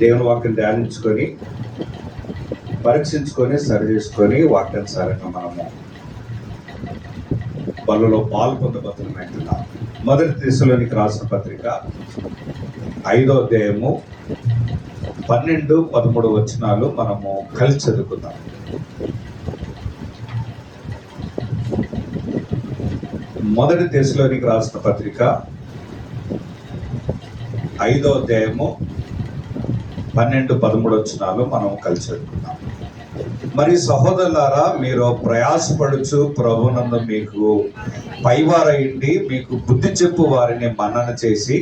దేవుని వాక్యం ధ్యానించుకొని పరీక్షించుకొని సరి చేసుకొని వాక్యానుసారంగా మనము బలలో పాలు పొందబోతున్నాం. మొదటి దశలోనికి రాసిన పత్రిక 5వ అధ్యాయము 12, 13 వచనాలు మనము కలిసి చదువుకుందాం. మొదటి దశలోనికి రాసిన పత్రిక 5వ అధ్యాయము 12, 13 వచనాలు మనం కలిసి చదువుకుందాం. మరి సహోదరులారా, మీరు ప్రయాసపడుచు ప్రభునందు మీకు పైవారయిండి మీకు బుద్ధి చెప్పు వారిని మన్నన చేసి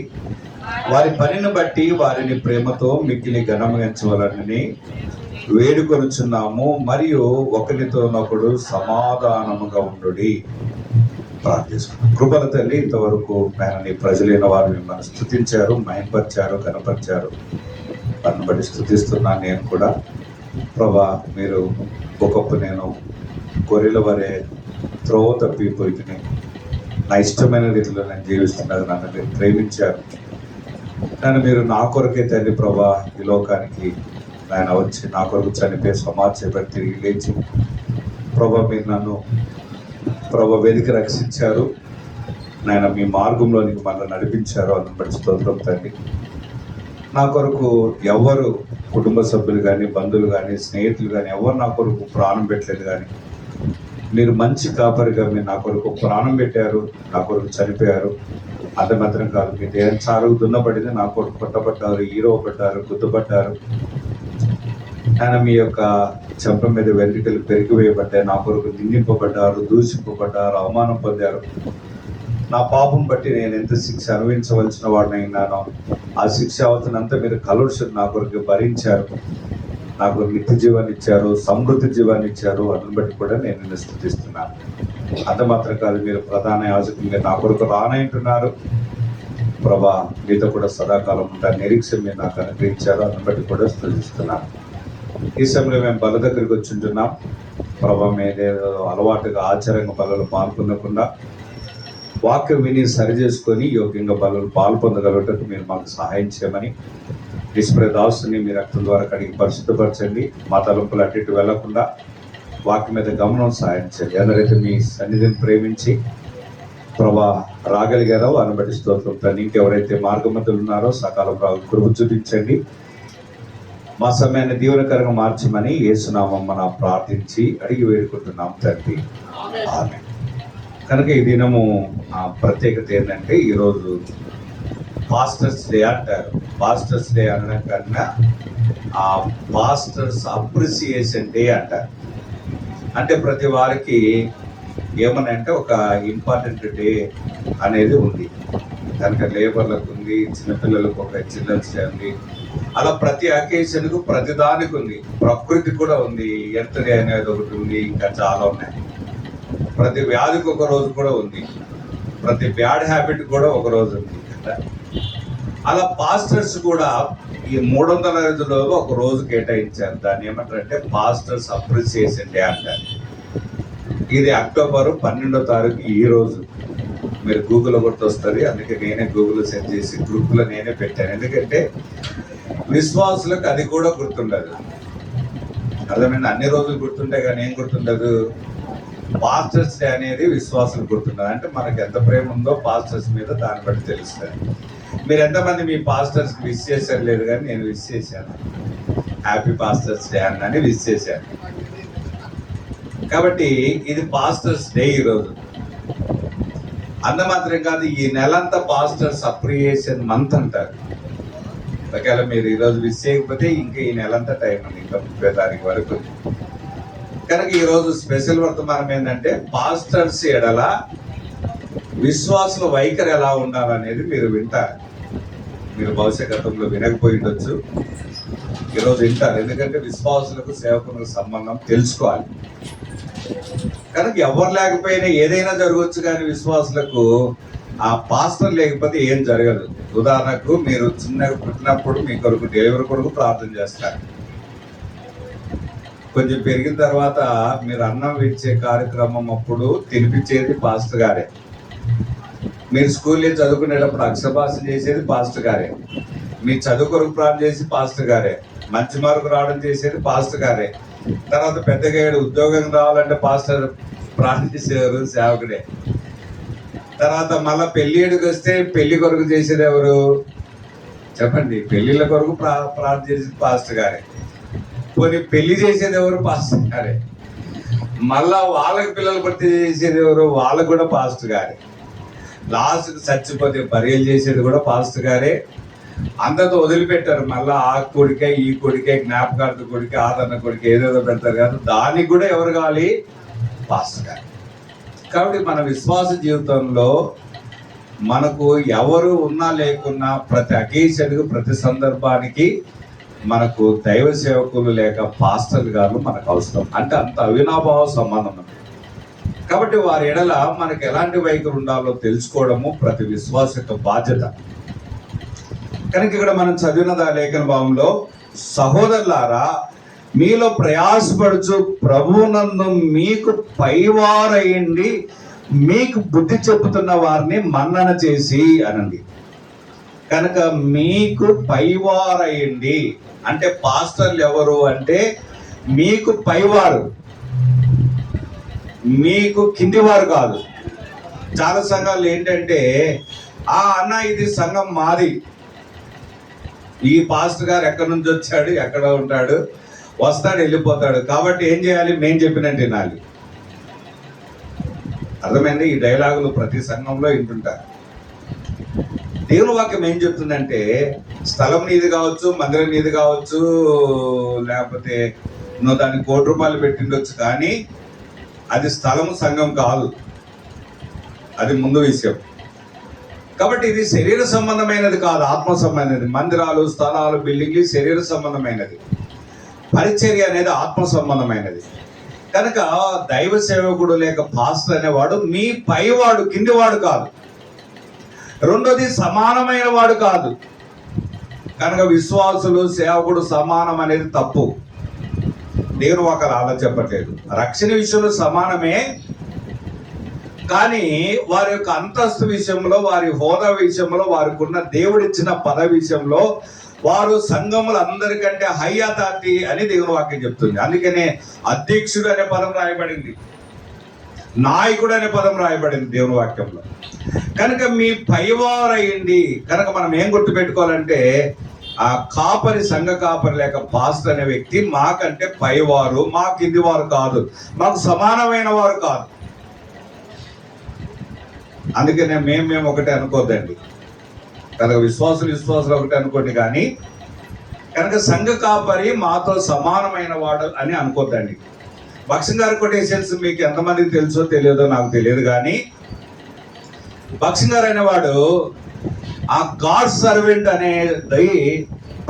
వారి పనిని బట్టి వారిని ప్రేమతో మిక్కిలి ఘనమించవలనని వేడుకొనుచున్నాము. మరియు ఒకరితోనొకడు సమాధానముగా ఉండుడి. ప్రార్థిస్తున్నాం. కృపల తల్లి, ఇంతవరకు నీ ప్రజలైన వారు మిమ్మల్ని స్తుతించారు, మహింపరిచారు, కనపరిచారు. వారిని బట్టి స్తుతిస్తున్నాను. నేను కూడా ప్రభా, మీరు ఒకప్పుడు నేను గొర్రెల వరే త్రోవ తప్పిపోయి నా ఇష్టమైన రీతిలో నేను జీవిస్తున్నది. నన్ను మీరు ప్రేమించారు. నన్ను మీరు నా కొరకే తండ్రి ప్రభా ఈ లోకానికి ఆయన వచ్చి నా కొరకు చనిపోయి సమాధి చేపట్టి తిరిగి లేచి ప్రభా మీరు నన్ను ప్రభా వెతికి రక్షించారు. నాయన మీ మార్గంలోనికి మళ్ళీ నడిపించారు. అందుని బట్టి స్తోత్రం తండ్రి. నా కొరకు ఎవరు కుటుంబ సభ్యులు కానీ, బంధువులు కానీ, స్నేహితులు కానీ ఎవరు నా కొరకు ప్రాణం పెట్టలేదు. కానీ మీరు మంచి కాపరిగా మీరు నా కొరకు ప్రాణం పెట్టారు, నా కొరకు చనిపోయారు. అంత మాత్రం కాదు, మీ దేహం చారుగు దున్నపడింది, నా కొరకు కొట్టబడ్డారు, ఈరోపడ్డారు, గుర్తుపడ్డారు. ఆయన మీ యొక్క చెంప మీద వెంట్రుకలు పెరిగివేయబడ్డాయి. నా కొరకు నిందింపబడ్డారు, దూషింపబడ్డారు, అవమానం పొందారు. నా పాపం బట్టి నేను ఎంత శిక్ష అనుభవించవలసిన వాడినైనానో ఆ శిక్ష అవతనంతా మీరు కలుషులు నా కొరకు భరించారు. నాకు నిత్య జీవాన్ని ఇచ్చారు, సమృద్ధి జీవాన్ని ఇచ్చారు. అందుని బట్టి కూడా నేను నిన్ను స్తుతిస్తున్నాను. అంత మాత్రం కాదు, మీరు ప్రధాన యాజకులు నా కొరకు రానంటున్నారు. ప్రభా, మీతో కూడా సదాకాలం ఉంటారు నిరీక్ష మీరు నాకు అనుగ్రహించారు. అందుని బట్టి కూడా స్తుతిస్తున్నాను. ఈ సమయంలో మేము బల దగ్గరికి వచ్చి ఉంటున్నాం. ప్రభా, మీదేదో అలవాటుగా ఆచారంగా బలలో పాల్గొనకుండా వాక్యం విని సరి చేసుకొని యోగ్యంగా బలలో పాల్పొందగలటకు మీరు మాకు సహాయం చేయమని దాసుని మీ రక్తం ద్వారా కడిగి పరిశుద్ధపరచండి. మా తలంపులు అటు ఇటు వెళ్లకుండా వాక్యం మీద గమనం సహాయం చేయండి. ఎవరైతే మీ సన్నిధిని ప్రేమించి ప్రభా రాగలిగారో వారిని బట్టి స్తోత్రం తండ్రి. ఇంకెవరైతే మార్గమతులు ఉన్నారో సకాలం కృప చూపించండి. మా సమయాన్ని దీవెనకరంగా మార్చమని యేసునామం మనం ప్రార్థించి అడిగి వేడుకుంటున్నాం తండ్రి. ఆమేన్. కనుక ఈ దినము ప్రత్యేకత ఏంటంటే, ఈరోజు పాస్టర్స్ డే అంటారు. పాస్టర్స్ డే అనడం కన్నా పాస్టర్స్ అప్రిసియేషన్ డే అంటారు. అంటే ప్రతి వారికి ఏమని అంటే ఒక ఇంపార్టెంట్ డే అనేది ఉంది. కనుక లేబర్లకు ఉంది, చిన్నపిల్లలకు ఒక చిల్డ్రన్స్ డే ఉంది. అలా ప్రతి అకేషన్కు ప్రతి దానికి ఉంది. ప్రకృతి కూడా ఉంది, ఎర్త్ డే అనేది ఒకటి ఉంది, ఇంకా చాలా ఉన్నాయి. ప్రతి వ్యాధికి ఒక రోజు కూడా ఉంది, ప్రతి బ్యాడ్ హ్యాబిట్ కూడా ఒక రోజు ఉంది. అలా పాస్టర్స్ కూడా ఈ 365 రోజులు ఒక రోజు కేటాయించారు. దాన్ని ఏమంటారంటే పాస్టర్స్ అప్రిసియేషన్ డే అంటారు. ఇది అక్టోబర్ 12వ తారీఖు ఈ రోజు. మీరు గూగుల్లో కొట్టి వస్తుంది. అందుకే నేనే గూగుల్లో సెర్చ్ చేసి గ్రూప్లో నేనే పెట్టాను. ఎందుకంటే విశ్వాసులకు అది కూడా గుర్తుండదు. అర్థమైంది? అన్ని రోజులు గుర్తుంటాయి కానీ ఏం గుర్తుండదు. పాస్టర్స్ డే అనేది విశ్వాసులు గుర్తున్నది. అంటే మనకు ఎంత ప్రేమ ఉందో పాస్టర్స్ మీద దాన్ని బట్టి తెలుస్తుంది. మీరు ఎంతమంది మీ పాస్టర్స్కి విష్ చేశారు లేదు, కానీ నేను విష్ చేశాను. హ్యాపీ పాస్టర్స్ డే అని విష్ చేశాను. కాబట్టి ఇది పాస్టర్స్ డే ఈరోజు. అంత మాత్రం కాదు, ఈ నెలంతా పాస్టర్స్ అప్రిసియేషన్ మంత్ అంటారు. ఒకవేళ మీరు ఈరోజు విష్ చేయకపోతే ఇంకా ఈ నెలంతా టైం ఉంది, ఇంకా 30వ తారీఖు వరకు. కనుక ఈరోజు స్పెషల్ వర్తమానం ఏంటంటే పాస్టర్స్ ఎడల విశ్వాసుల వైఖరి ఎలా ఉండాలనేది మీరు వింటారు. మీరు బహుశా గతంలో వినకపోయి ఉండొచ్చు, ఈరోజు వింటారు. ఎందుకంటే విశ్వాసులకు సేవకులకు సంబంధం తెలుసుకోవాలి. కనుక ఎవరు లేకపోయినా ఏదైనా జరగవచ్చు, కానీ విశ్వాసులకు ఆ పాస్టర్ లేకపోతే ఏం జరగదు. ఉదాహరణకు మీరు చిన్నగా పుట్టినప్పుడు మీ కొరకు డెలివరీ కొరకు ప్రార్థన చేస్తారు. కొంచెం పెరిగిన తర్వాత మీరు అన్నం ఇచ్చే కార్యక్రమం అప్పుడు తినిపించేది పాస్టర్ గారే. మీరు స్కూల్లో చదువుకునేటప్పుడు అక్షరభాష చేసేది పాస్టర్ గారే. మీ చదువు కొరకు ప్రార్థన చేసి పాస్టర్ గారే, మంచి మార్కు రావడం చేసేది పాస్టర్ గారే, తర్వాత పెద్దగా ఉద్యోగం రావాలంటే పాస్టర్ ప్రార్థన చేసేవారు, సేవకుడే. తర్వాత మళ్ళా పెళ్ళిడికి వస్తే పెళ్లి కొరకు చేసేది ఎవరు చెప్పండి? పెళ్లిళ్ళ కొరకు ప్రార్థన చేసేది పాస్టర్ గారే. పోనీ పెళ్లి చేసేది ఎవరు? పాస్టర్ గారే. మళ్ళా వాళ్ళకి పిల్లలు భర్తీ చేసేది ఎవరు? వాళ్ళకు కూడా పాస్టర్ గారే. లాస్ట్కి చచ్చిపోతే బరియలు చేసేది కూడా పాస్టర్ గారే. అందరితో వదిలిపెట్టారు. మళ్ళా ఆ కొడుకే, ఈ కొడుకే, జ్ఞాపకార్థ కొడుకే, ఆదరణ కొడుకే, ఏదేదో పెడతారు కదా, దానికి కూడా ఎవరు కావాలి? పాస్టర్ గారు. కాబట్టి మన విశ్వాస జీవితంలో మనకు ఎవరు ఉన్నా లేకున్నా ప్రతి అకేషన్కి, ప్రతి సందర్భానికి మనకు దైవ సేవకులు లేక పాస్టర్లు గారు మనకు అవసరం. అంటే అంత అవినాభావ సంబంధం. కాబట్టి వారి ఎడల మనకు ఎలాంటి వైఖరి ఉండాలో తెలుసుకోవడము ప్రతి విశ్వాస యొక్క బాధ్యత. కనుక ఇక్కడ మనం చదివిన లేఖన భావంలో, సహోదరులారా మీలో ప్రయాసపడుచు ప్రభువునందు మీకు పైవారయ్యండి, మీకు బుద్ధి చెబుతున్న వారిని మన్నన చేసి అనండి. కనుక మీకు పైవారయ్యండి అంటే పాస్టర్లు ఎవరు అంటే మీకు పైవారు, మీకు కిందివారు కాదు. చాలా సంఘాలు ఏంటంటే అన్న ఇది సంఘం మాది, ఈ పాస్టర్ గారు ఎక్కడి నుంచి వచ్చాడు, ఎక్కడ ఉంటాడు, వస్తాడు వెళ్ళిపోతాడు, కాబట్టి ఏం చేయాలి? మేము చెప్పినట్టు వినాలి. అర్థమైంది? ఈ డైలాగులు ప్రతి సంఘంలో వింటుంటారు. దేవుని వాక్యం ఏం చెప్తుందంటే, స్థలం నీది కావచ్చు, మందిరం నీది కావచ్చు, లేకపోతే నువ్వు దానికి ₹1 పెట్టిండొచ్చు, కానీ అది స్థలము సంఘం కాదు. అది ముందు విషయం. కాబట్టి ఇది శరీర సంబంధమైనది కాదు, ఆత్మ సంబంధమైనది. మందిరాలు, స్థలాలు, బిల్డింగ్లు శరీర సంబంధమైనది. పరిచర్య అనేది ఆత్మ సంబంధమైనది. కనుక దైవ సేవకుడు లేక పాస్టర్ అనేవాడు మీ పైవాడు, కిందివాడు కాదు. రెండోది సమానమైన వాడు కాదు. కనుక విశ్వాసులు, సేవకుడు సమానం అనేది తప్పు. దేవుని వాక్యాలు అలా చెప్పట్లేదు. రక్షణ విషయంలో సమానమే, కానీ వారి యొక్క అంతస్తు విషయంలో, వారి హోదా విషయంలో, వారికి ఉన్న దేవుడిచ్చిన పదవి విషయంలో వారు సంఘములు అందరికంటే హై అథారిటీ అని దేవుని వాక్యం చెప్తుంది. అందుకనే అధ్యక్షుడు అనే పదం రాయబడింది, నాయకుడు అనే పదం రాయబడింది దేవుని వాక్యంలో. కనుక మీ పైవారయ్యండి. కనుక మనం ఏం గుర్తుపెట్టుకోవాలంటే, ఆ కాపరి, సంఘ కాపరి లేక పాస్టర్ అనే వ్యక్తి మాకంటే పైవారు, మా కింది వారు కాదు, మాకు సమానమైన వారు కాదు. అందుకనే మేము ఒకటే అనుకోద్దండి. కనుక విశ్వాసులు ఒకటే అనుకోండి, కానీ కనుక సంఘ కాపరి మాతో సమానమైన వాడు అని అనుకోద్దండి. భక్సింగ్ గారి కొటేషన్స్ మీకు ఎంతమందికి తెలుసో తెలియదో నాకు తెలియదు, కానీ భక్సింగ్ గారు అనేవాడు ఆ గాడ్ సర్వెంట్ అనేది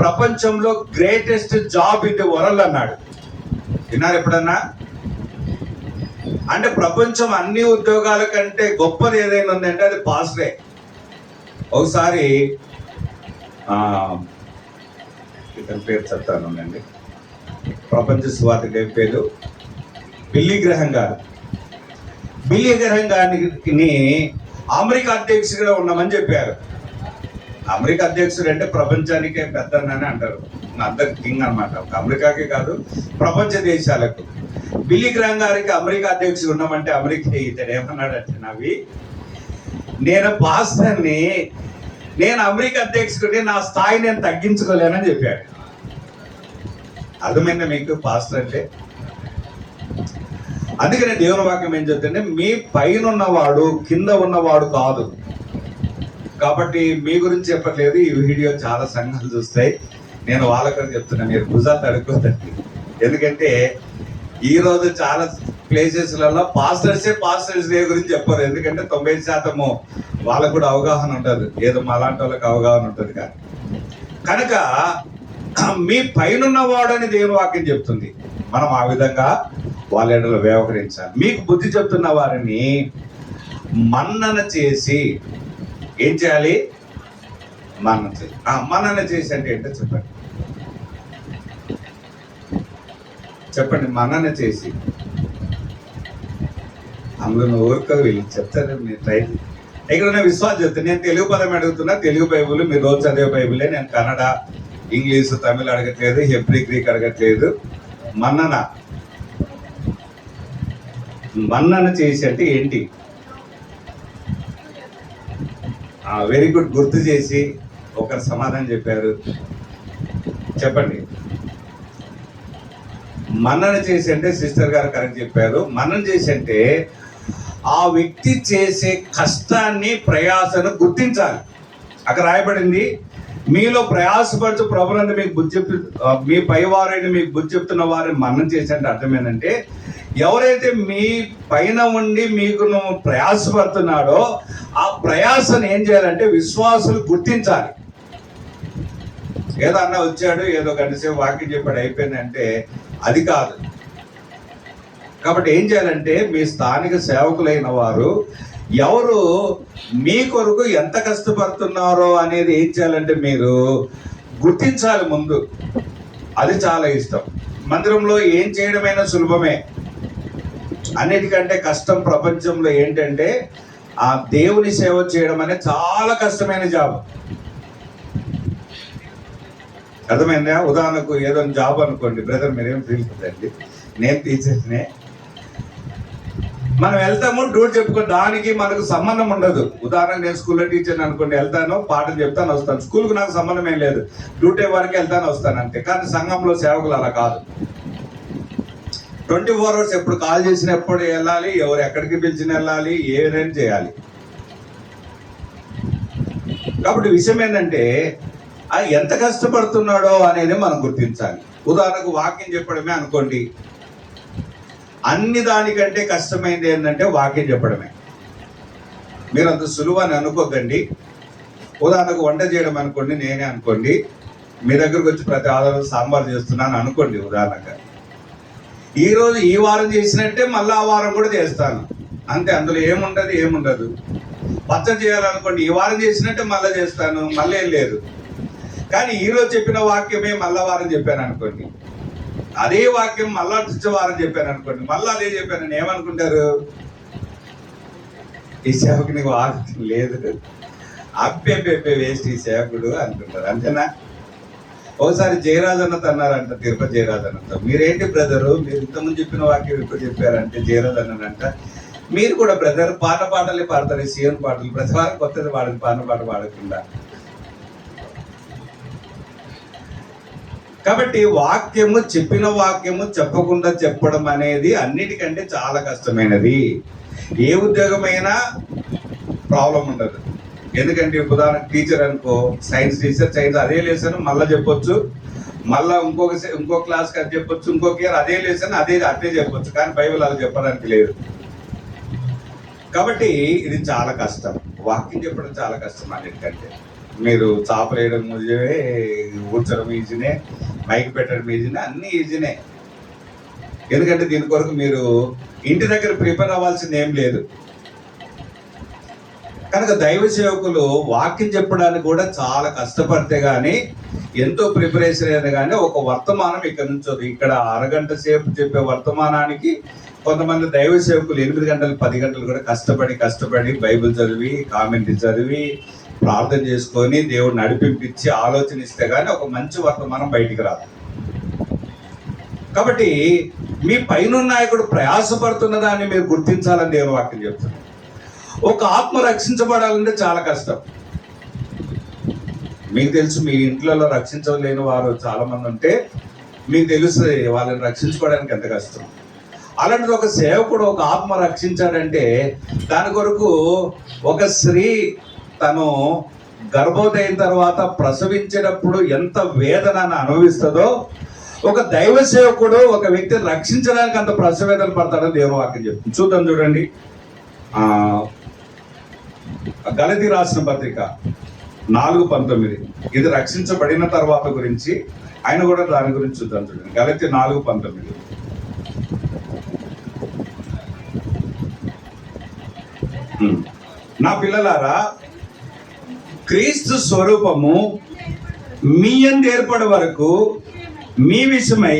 ప్రపంచంలో greatest job in the world అన్నాడు. విన్నారు ఎప్పుడన్నా? అంటే ప్రపంచం అన్ని ఉద్యోగాల కంటే గొప్పది ఏదైనా ఉందంటే అది పాస్టరే. ఒకసారి ఇతని పేరు చెప్తానండి, ప్రపంచ సువార్త పేరు బిల్లీ గ్రహం గారు. బిల్లీ గ్రహం గారిని అమెరికా అధ్యక్షుడిగా ఉన్నామని చెప్పారు. అమెరికా అధ్యక్షుడు అంటే ప్రపంచానికే పెద్ద అని అంటారు, అందరికి కింగ్ అనమాట. అమెరికాకే కాదు, ప్రపంచ దేశాలకు. బిల్లీ గ్రహం గారికి అమెరికా అధ్యక్షుడు ఉన్నామంటే అమెరికా ఇతడు ఏమన్నాడంటే, నేను పాస్టర్ని, నేను అమెరికా అధ్యక్షుడిని, నా స్థాయి నేను తగ్గించుకోలేనని చెప్పాడు. అర్థమైందా మీకు పాస్టర్ అంటే? అందుకనే దేవుని వాక్యం ఏం చెప్తుంటే, మీ పైన ఉన్నవాడు కింద ఉన్నవాడు కాదు. కాబట్టి మీ గురించి చెప్పట్లేదు, ఈ వీడియో చాలా సంఘాలు చూస్తాయి, నేను వాళ్ళకని చెప్తున్నా, మీరు భుజాలు తడుకోదండి. ఎందుకంటే ఈరోజు చాలా ప్లేసెస్లలో పాస్టర్స్ డే గురించి చెప్పారు. ఎందుకంటే 90% వాళ్ళకు కూడా అవగాహన ఉంటుంది, ఏదో మాలాంటి వాళ్ళకి అవగాహన ఉంటుంది. కానీ కనుక మీ పైన వాడని దేవుని వాక్యం చెప్తుంది. మనం ఆ విధంగా వాళ్ళ ఎడలో వ్యవహరించాలి. మీకు బుద్ధి చెప్తున్న వారిని మన్నన చేసి ఏం చేయాలి? మన్నన చేసి అంటే ఏంటో చెప్పండి. మన్నన చేసి అందులో ఊరుకో, వీళ్ళు చెప్తారు, మీరు ట్రై ఇక్కడ నేను విశ్వాసం చెప్తాను. నేను తెలుగు పదం అడుగుతున్నా, తెలుగు బైబుల్ మీరు రోజు చదివే బైబులే. నేను కన్నడ, ఇంగ్లీషు, తమిళ్ అడగట్లేదు, హెబ్రీ, గ్రీక్ అడగట్లేదు. మన్నన చేసి అంటే ఏంటి? వెరీ గుడ్, గుర్తు చేసి ఒకరు సమాధానం చెప్పారు. చెప్పండి. మన్నన చేసి అంటే సిస్టర్ గారు కరెక్ట్ చెప్పారు. మన్నన చేసి అంటే ఆ వ్యక్తి చేసే కష్టాన్ని, ప్రయాసను గుర్తించాలి. అక్కడ రాయబడింది, మీలో ప్రయాసపడుతూ ప్రభునందు మీకు బుద్ధి చెప్పి మీ పైవారైన మీకు బుద్ధి చెప్తున్న వారిని మన్నన చేసి అంటే అర్థం ఏంటంటే, ఎవరైతే మీ పైన ఉండి మీకు ప్రయాసపడుతున్నాడో ఆ ప్రయాసను ఏం చేయాలంటే విశ్వాసులు గుర్తించాలి. ఏదో అన్న వచ్చాడు, ఏదో గంటసేపు వాక్యం చెప్పాడు, అయిపోయిందంటే అది కాదు. కాబట్టి ఏం చేయాలంటే మీ స్థానిక సేవకులైన వారు ఎవరు మీ కొరకు ఎంత కష్టపడుతున్నారో అనేది ఏం చేయాలంటే మీరు గుర్తించాలి ముందు. అది చాలా ఇష్టం. మందిరంలో ఏం చేయడమైనా సులభమే. అన్నిటికంటే కష్టం ప్రపంచంలో ఏంటంటే ఆ దేవుని సేవ చేయడం అనేది చాలా కష్టమైన జాబ్. అర్థమైందా? ఉదాహరణకు ఏదో జాబ్ అనుకోండి, బ్రదర్ మీరేం ఫీల్ అవుతుందండి, నేను టీచర్నే, మనం వెళ్తాము డ్యూటీ చెప్పుకో, దానికి మనకు సంబంధం ఉండదు. ఉదాహరణకు నేను స్కూల్లో టీచర్ని అనుకోండి, వెళ్తాను, పాటలు చెప్తాను, వస్తాను. స్కూల్కి నాకు సంబంధం ఏం లేదు, డ్యూటీ వరకు వెళ్తాను, వస్తాను అంతే. కానీ సంఘంలో సేవకులు అలా కాదు. 24 hours ఎప్పుడు కాల్ చేసినప్పుడు వెళ్ళాలి, ఎవరు ఎక్కడికి పిలిచిన వెళ్ళాలి, ఏదైనా చేయాలి. కాబట్టి విషయం ఏంటంటే ఎంత కష్టపడుతున్నాడో అనేది మనం గుర్తించాలి. ఉదాహరణకు వాక్యం చెప్పడమే అనుకోండి, అన్ని దానికంటే కష్టమైంది ఏంటంటే వాక్యం చెప్పడమే. మీరు అంత సులువు అని అనుకోకండి. ఉదాహరణకు వంట చేయడం అనుకోండి, నేనే అనుకోండి, మీ దగ్గరకు వచ్చి ప్రతి ఆధారం సాంబార్ చేస్తున్నాను అనుకోండి ఉదాహరణగా. ఈరోజు ఈ వారం చేసినట్టే మళ్ళీ ఆ వారం కూడా చేస్తాను అంతే, అందులో ఏముండదు. పచ్చడి చేయాలనుకోండి, ఈ వారం చేసినట్టే మళ్ళీ చేస్తాను, మళ్ళీ ఏం లేదు. కానీ ఈరోజు చెప్పిన వాక్యమే మళ్ళా వారం చెప్పాను అనుకోండి, అదే వాక్యం మళ్ళా వారం చెప్పాను అనుకోండి, మళ్ళీ అదే చెప్పాను, ఏమనుకుంటారు? ఈ సేవకునికి వాక్యం లేదు, అప్పే వేస్ట్ ఈ సేవకుడు అనుకుంటారు. అంతేనా? ఒకసారి జయరాజ్ అన్నతో అన్నారంట, తిరుపతి జయరాజ్ అన్నతో, మీరేంటి బ్రదరు, మీరు ఇంతకుముందు చెప్పిన వాక్యం ఇప్పుడు చెప్పారంటే జయరాజ్ అన్నారంట, మీరు కూడా బ్రదర్ పాటలే పాడతారు, సీఎం పాటలు, ప్రతి వారం కొత్తది పాడదు, పాట పాడకుండా. కాబట్టి వాక్యము, చెప్పిన వాక్యము చెప్పకుండా చెప్పడం అనేది అన్నిటికంటే చాలా కష్టమైనది. ఏ ఉద్యోగమైనా ప్రాబ్లం ఉండదు. ఎందుకంటే ఉదాహరణ టీచర్ అనుకో, సైన్స్ టీచర్, సైన్స్ అదే లెసన్ మళ్ళీ చెప్పొచ్చు, మళ్ళీ ఇంకో క్లాస్కి అది చెప్పొచ్చు, ఇంకొక ఇయర్ అదే లెసన్ అదే చెప్పొచ్చు. కానీ బైబిల్ అలా చెప్పడానికి లేదు. కాబట్టి ఇది చాలా కష్టం. వాక్యం చెప్పడం చాలా కష్టం అన్నిటికంటే. మీరు చాపలేయడం ఈజీనే, కూర్చోడం ఈజీనే, మైక్ పెట్టడం ఈజీనే, అన్నీ ఈజీనే. ఎందుకంటే దీని కొరకు మీరు ఇంటి దగ్గర ప్రిపేర్ అవ్వాల్సింది ఏం లేదు. కనుక దైవ సేవకులు వాక్యం చెప్పడానికి కూడా చాలా కష్టపడితే కానీ, ఎంతో ప్రిపరేషన్ అయినా కానీ ఒక వర్తమానం ఇక్కడ నుంచి ఇక్కడ అరగంట సేపు చెప్పే వర్తమానానికి కొంతమంది దైవ సేవకులు 8 గంటలు 10 గంటలు కూడా కష్టపడి బైబిల్ చదివి, కామెంట్ చదివి, ప్రార్థన చేసుకొని దేవుడు నడిపించి ఆలోచన ఇస్తే కానీ ఒక మంచి వర్తమానం బయటికి రాదు. కాబట్టి మీ పైన నాయకుడు ప్రయాసపడుతున్న దాన్ని మీరు గుర్తించాలని దేవుని వాక్యం చెప్తుంది. ఒక ఆత్మ రక్షించబడాలంటే చాలా కష్టం. మీకు తెలుసు, మీ ఇంట్లో రక్షించలేని వారు చాలా మంది ఉంటే మీకు తెలుస్తుంది వాళ్ళని రక్షించుకోవడానికి ఎంత కష్టం. అలాంటిది ఒక సేవకుడు ఒక ఆత్మ రక్షించాడంటే దాని కొరకు ఒక స్త్రీ తను గర్భవతి అయిన తర్వాత ప్రసవించినప్పుడు ఎంత వేదనను అనుభవిస్తుందో ఒక దైవ సేవకుడు ఒక వ్యక్తిని రక్షించడానికి అంత ప్రసవేదన పడతాడని దేవుని వాక్యం చెప్తుంది. చూద్దాం, చూడండి. గలతీ రాసిన పత్రిక 4:19. ఇది రక్షించబడిన తర్వాత గురించి, ఆయన కూడా దాని గురించి చూద్దాం. చూడండి, గలతీ 4:19. నా పిల్లలారా, క్రీస్తు స్వరూపము మీ యందు ఏర్పడే వరకు మీ విషయమై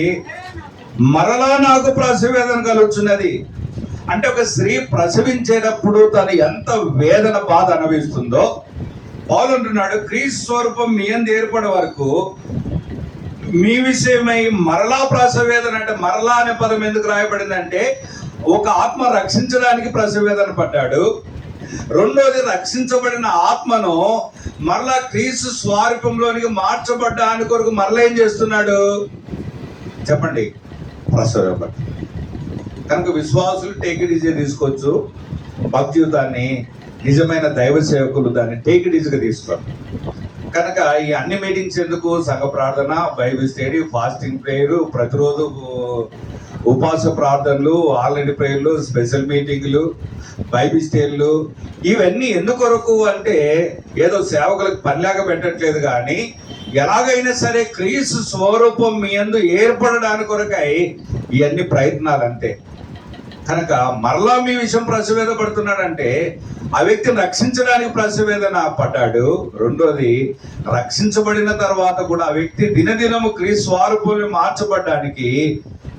మరలా నాకు ప్రసవేదన కలుగుతున్నది. అంటే ఒక స్త్రీ ప్రసవించేటప్పుడు తను ఎంత వేదన బాధ అనుభవిస్తుందో పౌలు అంటున్నాడు, క్రీస్తు స్వరూపం మీ యందు ఏర్పడే వరకు మీ విషయమై మరలా ప్రసవ వేదన. అంటే మరలా అనే పదం ఎందుకు రాయబడిందంటే, ఒక ఆత్మ రక్షించడానికి ప్రసవ వేదన పడ్డాడు. రెండోది, రక్షించబడిన ఆత్మను మరలా క్రీస్తు స్వరూపంలోనికి మార్చబడ్డానికి కొరకు మరలా ఏం చేస్తున్నాడు చెప్పండి? ప్రసవ వేదన. కనుక విశ్వాసులు టేక్ ఇట్ ఈజీ తీసుకోవచ్చు. భక్తి జీవితాన్ని నిజమైన దైవ సేవకులు దాన్ని టేక్ ఇట్ ఈజీగా తీసుకోండి. కనుక ఈ అన్ని మీటింగ్స్ ఎందుకు? సంఘ ప్రార్థన, బైబిల్ స్టడీ, ఫాస్టింగ్ ప్రేయర్, ప్రతిరోజు ఉపవాస ప్రార్థనలు, ఆల్రెడీ ప్రేయర్లు, స్పెషల్ మీటింగ్లు, బైబిల్ స్టడీలు, ఇవన్నీ ఎందుకొరకు అంటే ఏదో సేవకులకు పనిలాగా పెట్టట్లేదు, కానీ ఎలాగైనా సరే క్రీస్తు స్వరూపం మీ యందు ఏర్పడడానికి కొరకై ఇవన్నీ ప్రయత్నాలు అంతే. కనుక మరలా మీ విషయం ప్రసవేద పడుతున్నాడంటే ఆ వ్యక్తిని రక్షించడానికి ప్రసవేదన పడ్డాడు. రెండోది, రక్షించబడిన తర్వాత కూడా ఆ వ్యక్తి దినదినము క్రీస్తు స్వరూపంలో మార్చబడ్డానికి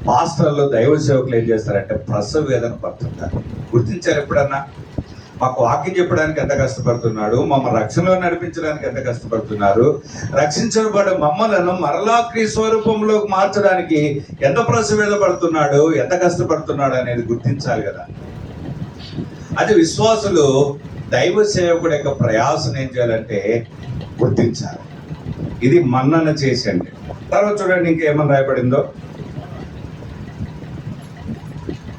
పాస్టర్లు, దైవ సేవకులు ఏం చేస్తారంటే ప్రసవ వేదన పడుతుంటారు. గుర్తించారు ఎప్పుడన్నా? మాకు వాక్యం చెప్పడానికి ఎంత కష్టపడుతున్నాడు, మమ్మల్ని రక్షణలో నడిపించడానికి ఎంత కష్టపడుతున్నారు, రక్షించబడే మమ్మలను మరలా క్రీస్తు స్వరూపంలోకి మార్చడానికి ఎంత ప్రసవేద పడుతున్నాడు, ఎంత కష్టపడుతున్నాడు అనేది గుర్తించాలి కదా. అది విశ్వాసులు దైవ సేవకుడు యొక్క ప్రయాసం ఏం చేయాలంటే గుర్తించాలి. ఇది మన్నన చేసండి. తర్వాత చూడండి ఇంకేమని రాయబడిందో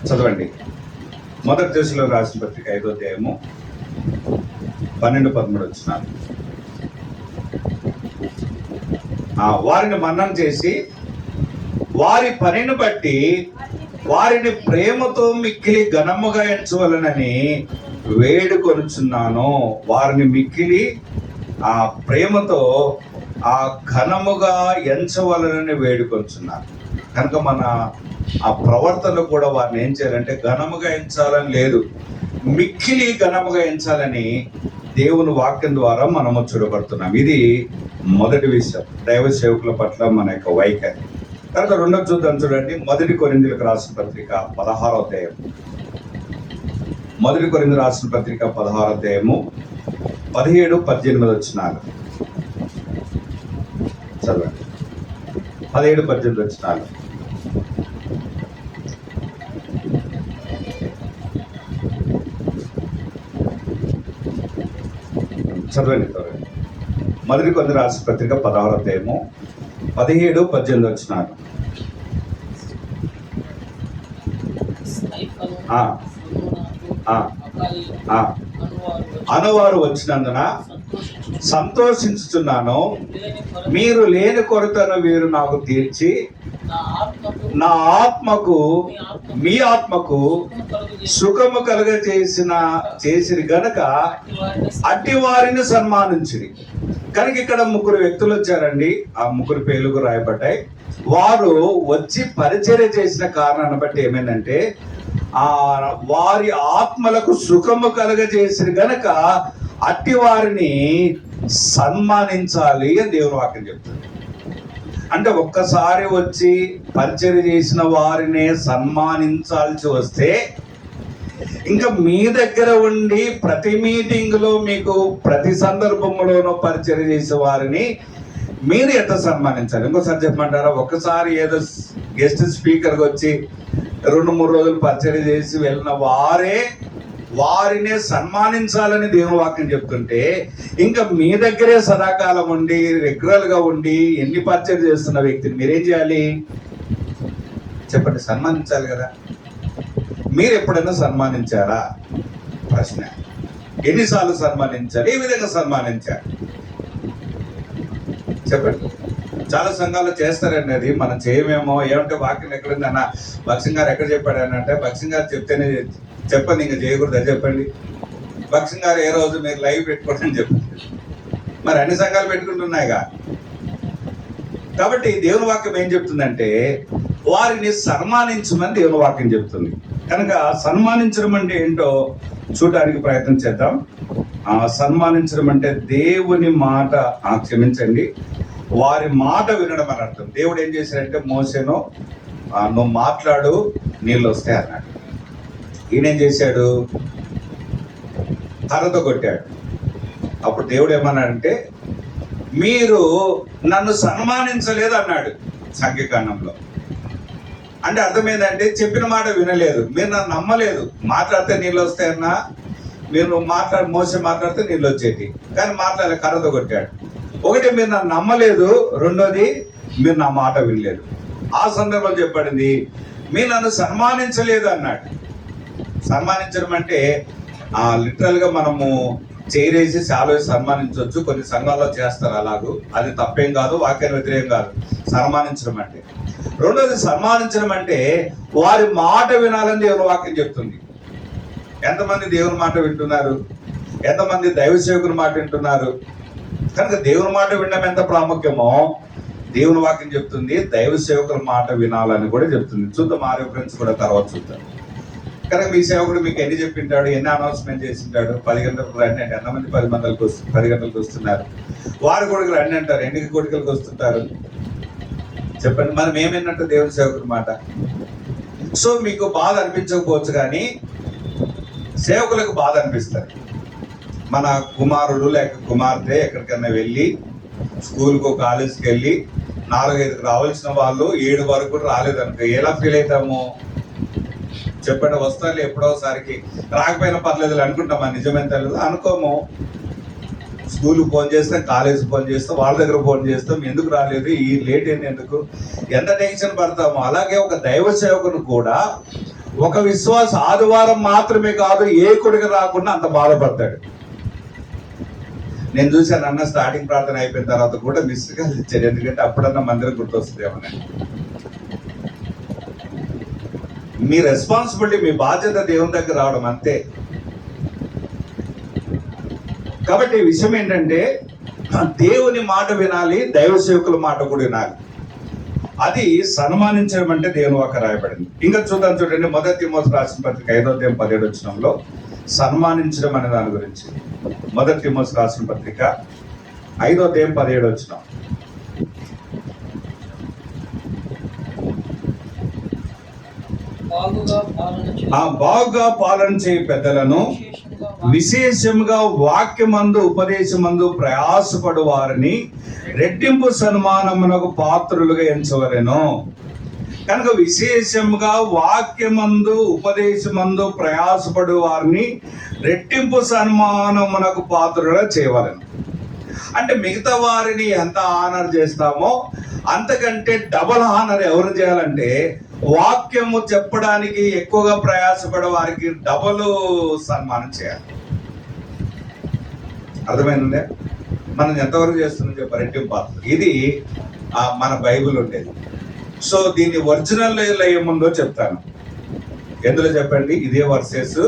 చదవండి. మొదటి దశలో రాసిన పత్రిక 5వ అధ్యాయము 12-13 వచనాలు. వారిని మన్నన చేసి వారి పనిని బట్టి వారిని ప్రేమతో మిక్కిలి ఘనముగా ఎంచవలనని వేడుకొనుచున్నాను. వారిని మిక్కిలి ఆ ప్రేమతో ఆ ఘనముగా ఎంచవలనని వేడుకొనుచున్నాను. కనుక మన ఆ ప్రవర్తన కూడా వారిని ఏం చేయాలంటే ఘనముగా ఎంచాలని లేదు, మిక్కిలి ఘనముగా ఎంచాలని దేవుని వాక్యం ద్వారా మనము చూడబడుతున్నాం. ఇది మొదటి విషయం, దైవ సేవకుల పట్ల మన యొక్క వైఖరి. తర్వాత రెండో చూద్దాం. చూడండి, 1 కొరింథీయులకు రాసిన పత్రిక 16వ అధ్యాయం. 1 కొరింథీయులకు రాసిన పత్రిక 16వ అధ్యాయము 17-18 వచనాలు చదవండి. 17-18 వచనాలు. చదవండి. 1 కొరింథీయులకు రాసిన పత్రిక 16వ అధ్యాయము 17-18 వచనాలు. అనువారు వచ్చినందున సంతోషించుచున్నాను. మీరు లేని కొరతను వీరు నాకు తీర్చి నా ఆత్మకు మీ ఆత్మకు సుఖము కలుగ చేసిన గనక అట్టి వారిని సన్మానించిరి. కనుక ఇక్కడ 3 వ్యక్తులు వచ్చారండి. ఆ 3 పేర్లు రాయబడ్డాయి. వారు వచ్చి పరిచర్య చేసిన కారణాన్ని బట్టి ఏమైందంటే వారి ఆత్మలకు సుఖము కలుగజేసిన గనక అట్టి వారిని సన్మానించాలి అని దేవుని వాక్యం చెప్తుంది. అంటే ఒక్కసారి వచ్చి పరిచర్య చేసిన వారినే సన్మానించాల్సి వస్తే ఇంకా మీ దగ్గర ఉండి ప్రతి మీటింగ్లో మీకు ప్రతి సందర్భంలోనూ పరిచర్య చేసే వారిని మీరు ఎంత సన్మానించాలి? ఇంకోసారి చెప్పమంటారా? ఒక్కసారి ఏదో గెస్ట్ స్పీకర్గా వచ్చి 2-3 రోజులు పరిచర్య చేసి వెళ్ళిన వారినే సన్మానించాలని దేవుని వాక్యం చెప్తుంటే ఇంకా మీ దగ్గరే సదాకాలం ఉండి రెగ్యులర్గా ఉండి ఎన్ని పరిచర్య చేస్తున్న వ్యక్తిని మీరేం చేయాలి చెప్పండి? సన్మానించాలి కదా. మీరు ఎప్పుడైనా సన్మానించారా? ప్రశ్న. ఎన్నిసార్లు సన్మానించారు? ఏ విధంగా సన్మానించారు చెప్పండి. చాలా సంఘాలు చేస్తారండి, అది మనం చేయమేమో. ఏమంటే వాక్యం ఎక్కడుందన్న భక్సింగ్ గారు ఎక్కడ చెప్పాడని అంటే, భక్సింగ్ గారు చెప్తేనే చెప్పండి, ఇంకా చేయకూడదు అని చెప్పండి. భక్సింగ్ గారు ఏ రోజు మీరు లైవ్ పెట్టుకోండి అని చెప్పండి. మరి అన్ని సంఘాలు పెట్టుకుంటున్నాయిగా. కాబట్టి దేవుని వాక్యం ఏం చెప్తుందంటే వారిని సన్మానించమని దేవుని వాక్యం చెప్తుంది. కనుక సన్మానించడం అంటే ఏంటో చూడడానికి ప్రయత్నం చేద్దాం. సన్మానించడం అంటే దేవుని మాట, క్షమించండి, వారి మాట వినడం అని అర్థం. దేవుడు ఏం చేశాడంటే మోసేను నువ్వు మాట్లాడు నీళ్ళు వస్తాయి అన్నాడు. ఈయనేం చేశాడు? కర్రతో కొట్టాడు. అప్పుడు దేవుడు ఏమన్నాడంటే, మీరు నన్ను సన్మానించలేదు అన్నాడు సంఖ్యాకాండంలో. అంటే అర్థమైందంటే చెప్పిన మాట వినలేదు, మీరు నన్ను నమ్మలేదు. మాట్లాడితే నీళ్ళు వస్తాయన్నా, మీరు మోసే మాట్లాడితే నీళ్ళు వచ్చేటి, కానీ మాట్లాడలే, కర్రతో కొట్టాడు. ఒకటి, మీరు నన్ను నమ్మలేదు. రెండోది, మీరు నా మాట వినలేదు. ఆ సందర్భంలో చెప్పబడింది, మీరు నన్ను సన్మానించలేదు అన్నాడు. సన్మానించడం అంటే లిటరల్ గా మనము చేరేసి చాలా సన్మానించవచ్చు. కొన్ని సంఘాల్లో చేస్తారు అలాగూ, అది తప్పేం కాదు, వాక్యానికి వ్యతిరేకం కాదు సన్మానించడం అంటే. రెండోది, సన్మానించడం అంటే వారి మాట వినాలని దేవుని వాక్యం చెప్తుంది. ఎంతమంది దేవుని మాట వింటున్నారు? ఎంతమంది దైవ సేవకుని మాట వింటున్నారు? కనుక దేవుని మాట వినడం ఎంత ప్రాముఖ్యమో దేవుని వాక్యం చెప్తుంది, దైవ సేవకుల మాట వినాలని కూడా చెప్తుంది. చూద్దాం, ఆరో ఫ్రెండ్స్ కూడా తర్వాత చూద్దాం. కనుక మీ సేవకుడు మీకు ఎన్ని చెప్పింటాడు, ఎన్ని అనౌన్స్మెంట్ చేసింటాడు? 10 గంటలకు రండి అంటే ఎంతమంది 10 గంటలకు వస్తున్నారు? వారి కొడుకులు రండి అంటారు, ఎన్ని కొడుకులకు వస్తుంటారు చెప్పండి? మనం ఏమైనట్టు దేవుని సేవకుడి మాట. సో మీకు బాధ అనిపించకపోవచ్చు, కానీ సేవకులకు బాధ అనిపిస్తారు. మన కుమారుడు లేక కుమార్తె ఎక్కడికన్నా వెళ్ళి స్కూల్కు కాలేజీకి వెళ్ళి 4-5కు రావాల్సిన వాళ్ళు 7 వరకు రాలేదనుకో, ఎలా ఫీల్ అవుతాము చెప్పండి? వస్తారు ఎప్పుడోసారికి, రాకపోయినా పర్లేదు అనుకుంటామా? నిజమైన తెలియదు అనుకోము. స్కూల్కి ఫోన్ చేస్తాం, కాలేజీకి ఫోన్ చేస్తాం, వాళ్ళ దగ్గర ఫోన్ చేస్తాం, ఎందుకు రాలేదు, ఈ లేట్ అయింది ఎందుకు, ఎంత టెన్షన్ పడతాము. అలాగే ఒక దైవ సేవకును కూడా ఒక విశ్వాస ఆదివారం మాత్రమే కాదు, ఏ కొడుకు రాకుండా అంత బాధపడతాడు. నేను చూశాను, అన్న స్టార్టింగ్ ప్రార్థన అయిపోయిన తర్వాత కూడా మిస్డ్ కాల్ ఇచ్చాడు, ఎందుకంటే అప్పుడన్నా మందిరం గుర్తొస్తుందేమని. మీ రెస్పాన్సిబిలిటీ, మీ బాధ్యత దేవుని దగ్గర రావడం అంతే. కాబట్టి విషయం ఏంటంటే, దేవుని మాట వినాలి, దైవ సేవకుల మాట కూడా వినాలి. అది సన్మానించడం అంటే దేవుని వాక్యం రాయబడింది. ఇంకా చూద్దాం, చూడండి, 1 తిమోతి రాసిన పత్రిక 5వ అధ్యాయం 17వ వచనంలో సన్మానించడం అనే దాని గురించి. 1 తిమోతి రాసిన పత్రిక 5వ అధ్యాయం 17వ వచనం. బాగుగా పాలన చేయ పెద్దలను విశేషముగా వాక్యమందు ఉపదేశమందు ప్రయాసపడు వారిని రెట్టింపు సన్మానమునకు పాత్రులుగా ఎంచవలెను. కనుక విశేషముగా వాక్యమందు ఉపదేశమందు ప్రయాసపడు వారిని రెట్టింపు సన్మానమునకు పాత్రులుగా చేయవలెను. అంటే మిగతా వారిని ఎంత ఆనర్ చేస్తామో అంతకంటే డబల్ ఆనర్ ఎవరు చేయాలంటే, వాక్యము చెప్పడానికి ఎక్కువగా ప్రయాసపడే వారికి డబల్ సన్మానం చేయాలి. అర్థమైందండి? మనం ఎంతవరకు చేస్తున్నాం చెప్ప రెట్టింపు పాత్ర. ఇది మన బైబిల్ ఉండేది. సో దీన్ని ఒరిజినల్ ఏముందో చెప్తాను. ఎందులో చెప్పండి, ఇదే వర్సెస్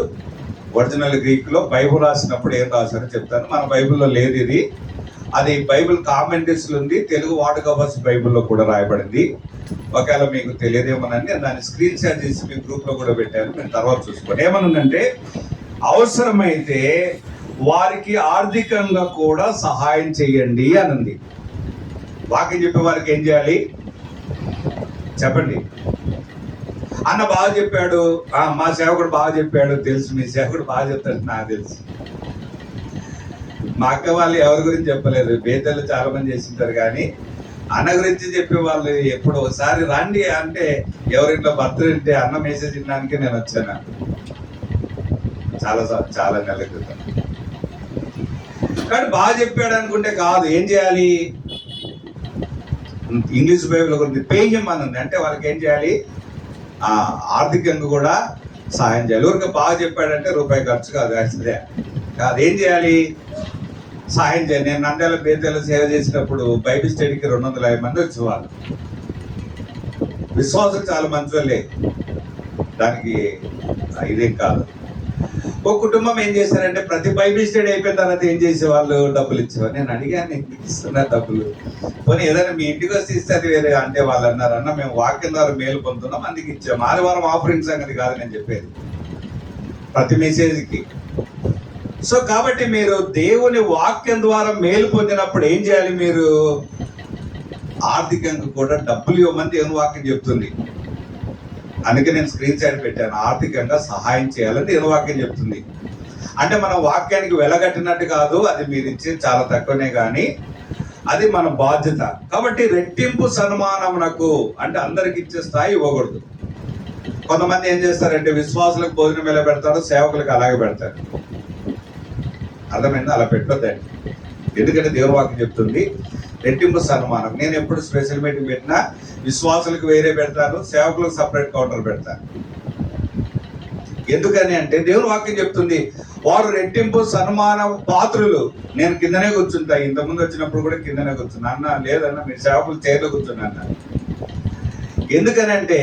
ఒరిజినల్ గ్రీక్ లో బైబిల్ రాసినప్పుడు ఏం రాశారో చెప్తాను. మన బైబిల్లో లేదు ఇది, అది బైబిల్ కామెంటరీస్ లో ఉంది. తెలుగు వాడుక బస్ బైబిల్లో కూడా రాయబడింది. ఒకవేళ మీకు తెలియదేమోనని దాన్ని స్క్రీన్ షాట్ చేసి మీ గ్రూప్ లో కూడా పెట్టాను, నేను తర్వాత చూసుకోండి. ఏమనుందంటే, అవసరమైతే వారికి ఆర్థికంగా కూడా సహాయం చేయండి అని ఉంది. వాక్యం చెప్పే వారికి ఏం చేయాలి చెప్పండి? అన్న బాగా చెప్పాడు, మా సేవకుడు బాగా చెప్పాడు, తెలుసు, మీ సేవకుడు బాగా చెప్తాడు నాకు తెలుసు. మా అక్క వాళ్ళు ఎవరి గురించి చెప్పలేదు, బేతలు చాలా మంది చేసింటారు, కానీ అన్న గురించి చెప్పే వాళ్ళు ఎప్పుడు ఒకసారి రండి అంటే ఎవరింట్లో బర్త్డే ఉంటే అన్న మెసేజ్ ఇవ్వడానికి నేను వచ్చాను చాలా నెలల క్రితం. కానీ బాగా చెప్పాడు అనుకుంటే కాదు, ఏం చేయాలి? ఇంగ్లీష్ బైబిల్ గురించి పేయం అని ఉంది, అంటే వాళ్ళకి ఏం చేయాలి? ఆర్థికంగా కూడా సహాయం చేయాలి. ఊరికి బాగా చెప్పాడంటే రూపాయి ఖర్చు కాదు, అదే కాదు, ఏం చేయాలి? సహాయం చేయాలి. నేను నంద్యాల బేతేల సేవ చేసినప్పుడు బైబిల్ స్టడీకి 250 మంది వచ్చేవాళ్ళు. విశ్వాసులు చాలా మంచి వాళ్ళే, దానికి ఇదేం కాదు. ఒక కుటుంబం ఏం చేశారంటే, ప్రతి బైబిల్ స్టడీ అయిపోయిన తర్వాత ఏం చేసేవాళ్ళు? డబ్బులు ఇచ్చేవారు. నేను అడిగాను, మీకు ఇస్తున్నారు డబ్బులు, పోనీ ఏదైనా మీ ఇంటికి వస్తే ఇస్తే అది వేరే. అంటే వాళ్ళు అన్నారు, అన్న మేము వాక్యం ద్వారా మేలు పొందుతున్నాం అందుకు ఇచ్చాము. ఆదివారం ఆఫరింగ్ సంగతి కాదు నేను చెప్పేది, ప్రతి మెసేజ్కి. సో కాబట్టి మీరు దేవుని వాక్యం ద్వారా మేలు పొందినప్పుడు ఏం చేయాలి? మీరు ఆర్థికంగా కూడా డబ్బులు ఇవ్వమని దేవుని వాక్యం చెప్తుంది. అందుకే నేను స్క్రీన్ షాట్ పెట్టాను, ఆర్థికంగా సహాయం చేయాలని దేవుని వాక్యం చెప్తుంది. అంటే మనం వాక్యానికి వెలగట్టినట్టు కాదు, అది మీరు ఇచ్చేది చాలా తక్కువనే కానీ అది మన బాధ్యత. కాబట్టి రెట్టింపు సన్మానమునకు అంటే అందరికి ఇచ్చే స్థాయి ఇవ్వకూడదు. కొంతమంది ఏం చేస్తారంటే విశ్వాసులకు భోజనం ఎలా పెడతారు, సేవకులకు అలాగే పెడతారు. అర్థమైంది? అలా పెట్టొద్దండి. ఎందుకంటే దేవుని వాక్యం చెప్తుంది రెట్టింపు సన్మానం. నేను ఎప్పుడు స్పెషల్ మీటింగ్ పెట్టినా విశ్వాసులకు వేరే పెడతాను, సేవకులకు సపరేట్ కౌంటర్ పెడతాను. ఎందుకని అంటే దేవుని వాక్యం చెప్తుంది వారు రెట్టింపు సన్మాన పాత్రులు. నేను కిందనే కూర్చుంటా, ఇంతకుముందు వచ్చినప్పుడు కూడా కిందనే కూర్చున్నా. అన్న లేదన్న మీరు సేవకులు చైర్లో కూర్చున్నా అన్న. ఎందుకనంటే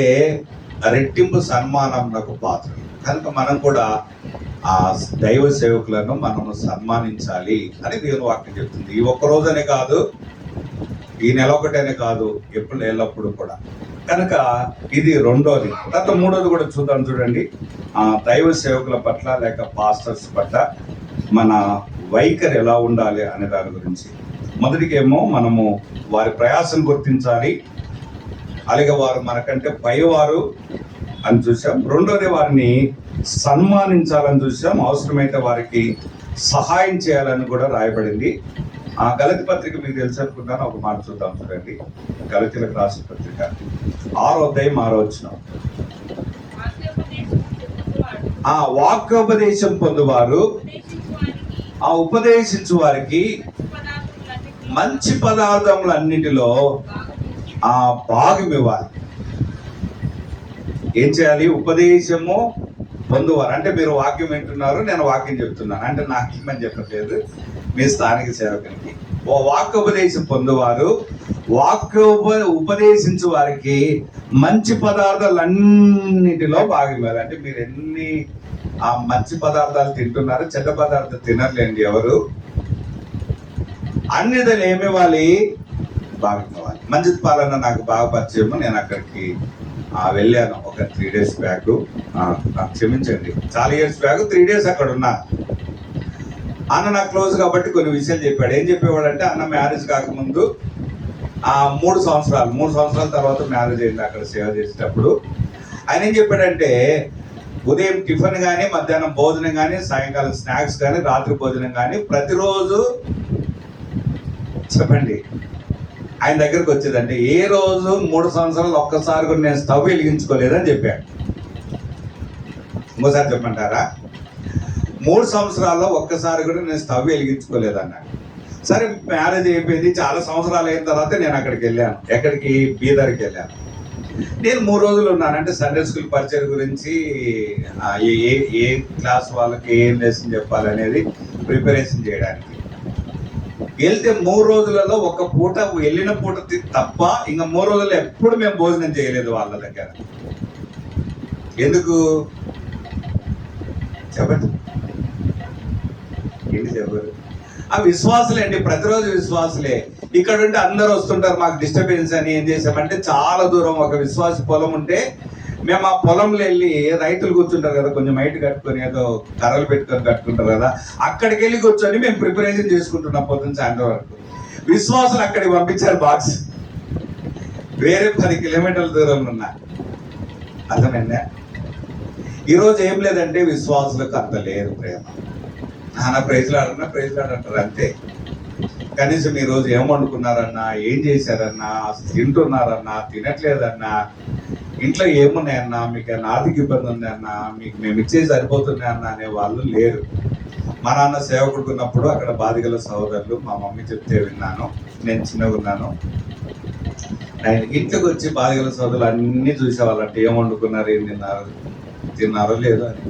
రెట్టింపు సన్మానం నాకు పాత్రలు కనుక మనం కూడా ఆ దైవ సేవకులను మనము సన్మానించాలి అని దేవుని వాక్యం చెప్తుంది. ఈ ఒక్క రోజనే కాదు, ఈ నెల ఒకటేనే కాదు, ఎప్పుడు ఎల్లప్పుడు కూడా. కనుక ఇది రెండోది. తర్వాత మూడోది కూడా చూద్దాం. చూడండి, దైవ సేవకుల పట్ల లేక పాస్టర్స్ పట్ల మన వైఖరి ఎలా ఉండాలి అనే దాని గురించి. మొదటికేమో మనము వారి ప్రయాసం గుర్తించాలి, అలాగే వారు మనకంటే పైవారు అని చూసాం. రెండోది వారిని సన్మానించాలని చూసాం. అవసరమైతే వారికి సహాయం చేయాలని కూడా రాయబడింది. ఆ గలతి పత్రిక మీకు తెలుసు అనుకుంటాను, ఒక మాట చూద్దాం. చూడండి, గలతీలకు రాసిన పత్రిక 6వ అధ్యాయం 6వ వచనం. ఆ వాక్యోపదేశం పొందువారు ఆ ఉపదేశించు వారికి మంచి పదార్థములన్నిటిలో ఆ భాగం ఇవ్వాలి. ఏం చేయాలి? ఉపదేశము పొందువారు అంటే మీరు వాక్యం వింటున్నారు, నేను వాక్యం చెప్తున్నాను అంటే నాకేమని చెప్పట్లేదు, మీ స్థానిక సేవకునికి. ఓ వాక్యోపదేశం పొందువారు ఉపదేశించు వారికి మంచి పదార్థాలన్నిటిలో భాగం ఇవ్వాలి. అంటే మీరు ఎన్ని ఆ మంచి పదార్థాలు తింటున్నారు, చెడ్డ పదార్థాలు తినర్లేండి ఎవరు. అన్నిటిలో ఏమివ్వాలి? భాగం ఇవ్వాలి. మంచిది పాలన నాకు బాగా పరిచయము. నేను అక్కడికి వెళ్ళాను ఒక 3 days బ్యాక్. నాకు క్షమించండి, చాలా ఇయర్స్ బ్యాక్ 3 days అక్కడ ఉన్నా. అన్న నాకు క్లోజ్ కాబట్టి కొన్ని విషయాలు చెప్పాడు. ఏం చెప్పేవాడు అంటే, అన్న మ్యారేజ్ కాకముందు 3 సంవత్సరాల తర్వాత మ్యారేజ్ అయింది అక్కడ సేవ చేసేటప్పుడు. ఆయన ఏం చెప్పాడంటే, ఉదయం టిఫిన్ కానీ, మధ్యాహ్నం భోజనం కానీ, సాయంకాలం స్నాక్స్ కానీ, రాత్రి భోజనం కానీ ప్రతిరోజు చెప్పండి ఆయన దగ్గరకు వచ్చేదంటే, ఏ రోజు 3 సంవత్సరాలు ఒక్కసారి కూడా నేను స్టవ్ వెలిగించుకోలేదని చెప్పాడు. ఇంకోసారి చెప్పమంటారా? 3 సంవత్సరాల్లో ఒక్కసారి కూడా నేను స్టవ్ వెలిగించుకోలేదన్నాడు. సరే మ్యారేజ్ అయిపోయింది, చాలా సంవత్సరాలు అయిన తర్వాత నేను అక్కడికి వెళ్ళాను. ఎక్కడికి? బీదర్కి వెళ్ళాను. నేను 3 రోజులు ఉన్నాను. అంటే సండే స్కూల్ పరిచయం గురించి ఏ క్లాస్ వాళ్ళకి ఏం లెసన్ చెప్పాలనేది ప్రిపరేషన్ చేయడానికి వెళ్తే 3 రోజులలో ఒక పూట వెళ్ళిన పూట తప్ప ఇంకా 3 రోజుల్లో ఎప్పుడు మేము భోజనం చేయలేదు వాళ్ళ దగ్గర. ఎందుకు చెప్పండి? ఏంటి చెప్పారు? ఆ విశ్వాసులే అండి, ప్రతిరోజు విశ్వాసులే. ఇక్కడ ఉంటే అందరూ వస్తుంటారు, మాకు డిస్టర్బెన్స్ అని. ఏం చేసామంటే చాలా దూరం ఒక విశ్వాస పొలం ఉంటే మేము ఆ పొలంలో వెళ్ళి, రైతులు కూర్చుంటారు కదా కొంచెం మైట్ కట్టుకొని, ఏదో కర్రలు పెట్టుకొని కట్టుకుంటారు కదా, అక్కడికి వెళ్ళి కూర్చొని మేము ప్రిపరేషన్ చేసుకుంటున్నాం పొద్దున్న సాయంత్రం వరకు. విశ్వాసులు అక్కడికి పంపించారు బాక్స్, వేరే 10 కిలోమీటర్ల దూరంలో ఉన్నా. అర్థమైందా? ఈరోజు ఏం లేదంటే విశ్వాసులకు అంత లేదు ప్రేమ. నాన్న ప్రైజ్లు ఆడంటారు అంతే. కనీసం ఈరోజు ఏం వండుకున్నారన్నా, ఏం చేశారన్నా, తింటున్నారన్నా, తినట్లేదన్నా, ఇంట్లో ఏమున్నాయన్నా, మీకు ఏమన్నా ఆర్థిక ఇబ్బంది ఉందన్నా, మీకు మేము ఇచ్చేది సరిపోతున్నాయన్నా అనే వాళ్ళు లేరు. మా నాన్న సేవకుడుకున్నప్పుడు అక్కడ బాధిగల సహోదరులు, మా మమ్మీ చెప్తే విన్నాను, నేను చిన్నగా ఉన్నాను. ఆయన ఇంట్లోకి వచ్చి బాధిగల సహోదరులు అన్నీ చూసేవాళ్ళంటే ఏం వండుకున్నారు, ఏం తిన్నారో లేదో అని.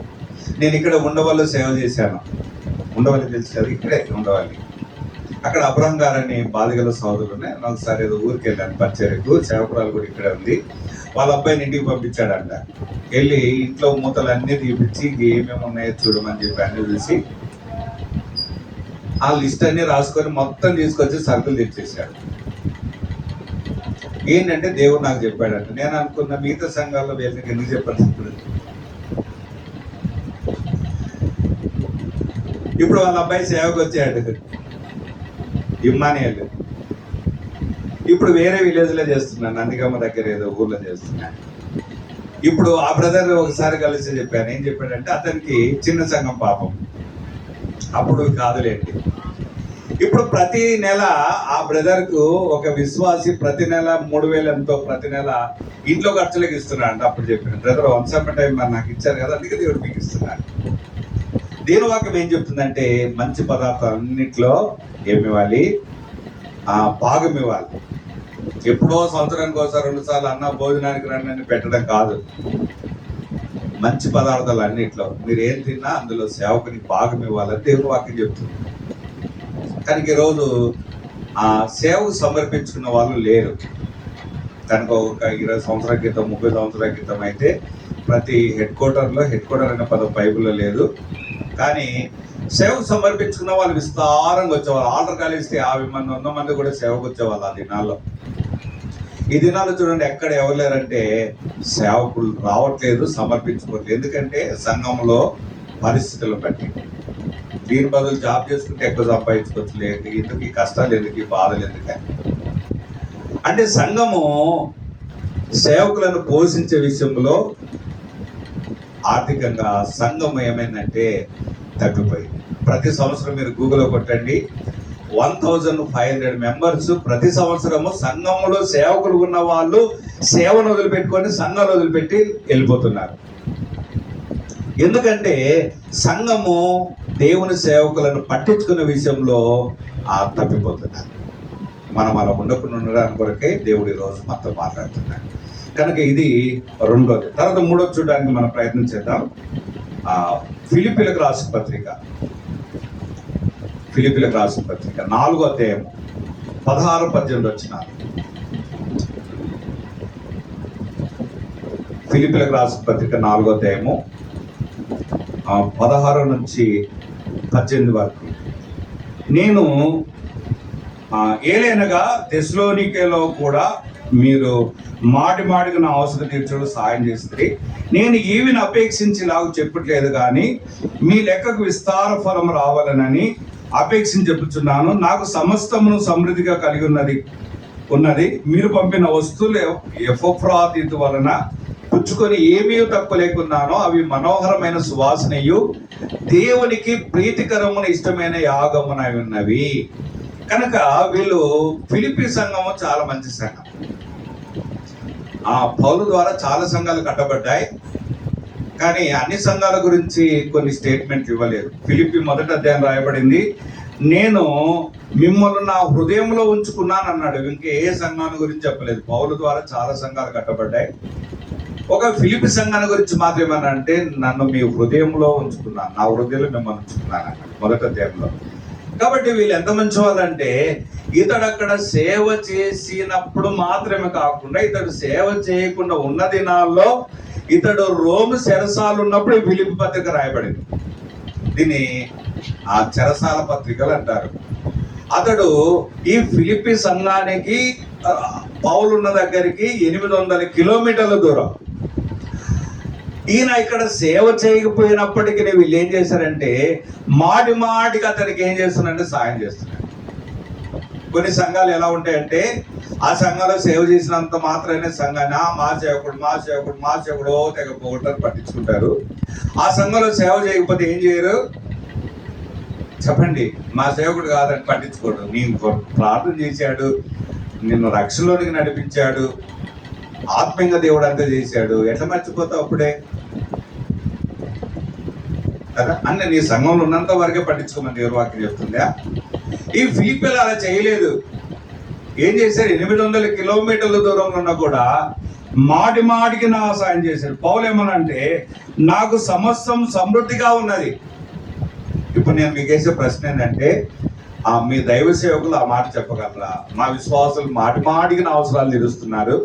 నేను ఇక్కడ ఉండవల్లి సేవ చేశాను. ఉండవల్లి తెలుసు కదా, ఇక్కడే ఉండవల్లి. అక్కడ అబ్రహం గారని బాధిగల సహోదరులు ఉన్నాయి. ఒకసారి ఏదో ఊరికి వెళ్ళాను పరిచర్యకు, సేవకురాలు కూడా ఇక్కడే ఉంది. వాళ్ళ అబ్బాయిని ఇంటికి పంపించాడంట. వెళ్ళి ఇంట్లో మూతలు అన్నీ తీపిచ్చి ఏమేమి ఉన్నాయో చూడమని చెప్పి అన్నీ చూసి ఆ లిస్ట్ అన్ని రాసుకొని మొత్తం తీసుకొచ్చి సరుకులు తెచ్చేసాడు. ఏంటంటే దేవుడు నాకు చెప్పాడంట. నేను అనుకున్న మిగతా సంఘాల్లో వీళ్ళకి ఎందుకు చెప్పాను. ఇప్పుడు వాళ్ళ అబ్బాయి సేవకు వచ్చాడు, ఇమ్మానియల్. ఇప్పుడు వేరే విలేజ్లో చేస్తున్నాను, నందిగమ్మ దగ్గర ఏదో ఊర్లో చేస్తున్నాను. ఇప్పుడు ఆ బ్రదర్ ఒకసారి కలిసి చెప్పాను, ఏం చెప్పాడంటే అతనికి చిన్న సంఘం పాపం, అప్పుడు కాదులేండి. ఇప్పుడు ప్రతి నెల ఆ బ్రదర్ కు ఒక విశ్వాసి ప్రతి నెల 3,000 ఎంతో ప్రతి నెల ఇంట్లో ఖర్చులకు ఇస్తున్నాడు. అప్పుడు చెప్పిన బ్రదర్ వన్స్ అప్ టైం మరి నాకు ఇచ్చారు కదా, అందుకే దేవుడు మీకు ఇస్తున్నాడు. దీని వాక్యం ఏం చెప్తుందంటే మంచి పదార్థాలు అన్నింటిలో ఏమి ఇవ్వాలి, భాగం ఇవ్వాలి. ఎప్పుడో సంవత్సరానికి ఒకసారి 2 సార్లు అన్న భోజనానికి రండి అని పెట్టడం కాదు. మంచి పదార్థాలు అన్నింటిలో మీరు ఏం తిన్నా అందులో సేవకునికి భాగం ఇవ్వాలని దేవుని వాక్యం చెప్తుంది. కనుక ఈరోజు ఆ సేవకు సమర్పించుకున్న వాళ్ళు లేరు. కనుక ఒక 20 సంవత్సరాల క్రితం 30 సంవత్సరాల క్రితం అయితే ప్రతి హెడ్ క్వార్టర్ అనే పదం బైబిల్లో లేదు, కానీ సేవకు సమర్పించుకున్న వాళ్ళు విస్తారంగా వచ్చేవాళ్ళు. ఆర్డర్ కలిస్తే 50 మంది 100 మంది కూడా సేవకు వచ్చేవాళ్ళు ఆ దినాల్లో. ఈ దినాల్లో చూడండి ఎక్కడ ఎవరు లేరంటే సేవకులు రావట్లేదు, సమర్పించుకోవట్లేదు. ఎందుకంటే సంఘంలో పరిస్థితులను బట్టి. దీని బదులు జాబ్ చేసుకుంటే ఎక్కువ సంపాదించుకోవచ్చు, లేదు ఎందుకు ఈ కష్టాలు ఎందుకు ఈ బాధలు ఎందుకని. అంటే సంఘము సేవకులను పోషించే విషయంలో ఆర్థికంగా సంఘం ఏమైందంటే తగ్గిపోయింది. ప్రతి సంవత్సరం మీరు గూగుల్లో కొట్టండి, 1,500 మెంబర్స్ ప్రతి సంవత్సరము సంఘంలో సేవకులు ఉన్న వాళ్ళు సేవను వదిలిపెట్టుకొని సంఘాలు వదిలిపెట్టి వెళ్ళిపోతున్నారు. ఎందుకంటే సంఘము దేవుని సేవకులను పట్టించుకునే విషయంలో తప్పిపోతున్నారు. మనం అలా ఉండడానికి కొరకే దేవుడు ఈరోజు మనతో మాట్లాడుతున్నాడు. కనుక ఇది రెండోది. తర్వాత మూడోది చూడడానికి మనం ప్రయత్నం చేద్దాం. ఫిలిప్పీలకు రాసిన పత్రిక 4వ అధ్యాయం 16-18 వచనాలు. ఫిలిప్పీలకు రాసిన పత్రిక 4వ అధ్యాయము 16 నుంచి 18 వరకు. నేను ఏలైనగా తెస్సలోనికేలో కూడా మీరు మాటికి నా అవసరం తీర్చడం సాయం చేస్తుంది. నేను ఈవిని అపేక్షించి లాగు చెప్పట్లేదు, కానీ మీ లెక్కకు విస్తార ఫలం రావాలనని అపేక్షించి చెప్పుచున్నాను. నాకు సమస్తమును సమృద్ధిగా కలిగి ఉన్నది. మీరు పంపిన వస్తువులు ఎపఫ్రాదితు వలన పుచ్చుకొని ఏమీ తక్కువ లేకున్నానో అవి మనోహరమైన సువాసనయు దేవునికి ప్రీతికరమున ఇష్టమైన యాగమునై ఉన్నవి. కనుక వీళ్ళు ఫిలిప్పీ సంఘము చాలా మంచి సంఘం. పౌలు ద్వారా చాలా సంఘాలు కట్టబడ్డాయి, కానీ అన్ని సంఘాల గురించి కొన్ని స్టేట్మెంట్లు ఇవ్వలేదు. ఫిలిప్పీ 1వ అధ్యాయం రాయబడింది, నేను మిమ్మల్ని నా హృదయంలో ఉంచుకున్నాను అన్నాడు. ఇంకా ఏ సంఘాన్ని గురించి చెప్పలేదు. పౌలు ద్వారా చాలా సంఘాలు కట్టబడ్డాయి. ఒక ఫిలిప్పీ సంఘాన్ని గురించి మాత్రమేమన్నా అంటే నన్ను మీ హృదయంలో ఉంచుకున్నాను, నా హృదయంలో మిమ్మల్ని ఉంచుకున్నాను అన్నాడు 1వ అధ్యాయంలో. కాబట్టి వీళ్ళు ఎంత మంచి వాళ్ళంటే ఇతడు అక్కడ సేవ చేసినప్పుడు మాత్రమే కాకుండా ఇతడు సేవ చేయకుండా ఉన్న దినాల్లో ఇతడు రోమ్ చెరసాలు ఉన్నప్పుడు ఫిలిప్పీ పత్రిక రాయబడింది. దీన్ని చెరసాల పత్రికలు అంటారు. అతడు ఈ ఫిలిప్పీ సంఘానికి పౌలు ఉన్న దగ్గరికి 800 కిలోమీటర్ల దూరం. ఈయన ఇక్కడ సేవ చేయకపోయినప్పటికీ వీళ్ళు ఏం చేశారంటే మాటికి అతనికి ఏం చేస్తున్నారంటే సాయం చేస్తున్నారు. కొన్ని సంఘాలు ఎలా ఉంటాయంటే ఆ సంఘంలో సేవ చేసినంత మాత్రమే సంఘాన్ని మా సేవకుడు తెగ పోగొట్టారు, పట్టించుకుంటారు. ఆ సంఘంలో సేవ చేయకపోతే ఏం చేయరు చెప్పండి, మా సేవకుడు కాదని పట్టించుకోడు. నీకు ప్రార్థన చేశాడు, నిన్ను రక్షణలోనికి నడిపించాడు, ఆత్మీయంగా దేవుడు అంతా చేశాడు, ఎట్లా మర్చిపోతావు అప్పుడే కదా. అంటే నీ సంఘంలో ఉన్నంత వరకే పట్టించుకోమని దేవుని వాక్యం చెప్తుందా. ఈ ఫిలిప్పీలు అలా చేయలేదు. ఏం చేశారు, 800 కిలోమీటర్ల దూరంలో ఉన్నా కూడా మాటికి నా సాయం చేశారు. పౌలు ఏమనంటే నాకు సమస్తం సమృద్ధిగా ఉన్నది. ఇప్పుడు నేను మీకు వేసే ప్రశ్న ఏంటంటే మీ దైవ సేవకులు ఆ మాట చెప్పగలరా? మా విశ్వాసులు మాటికి నా అవసరాలు తీరుస్తున్నారు,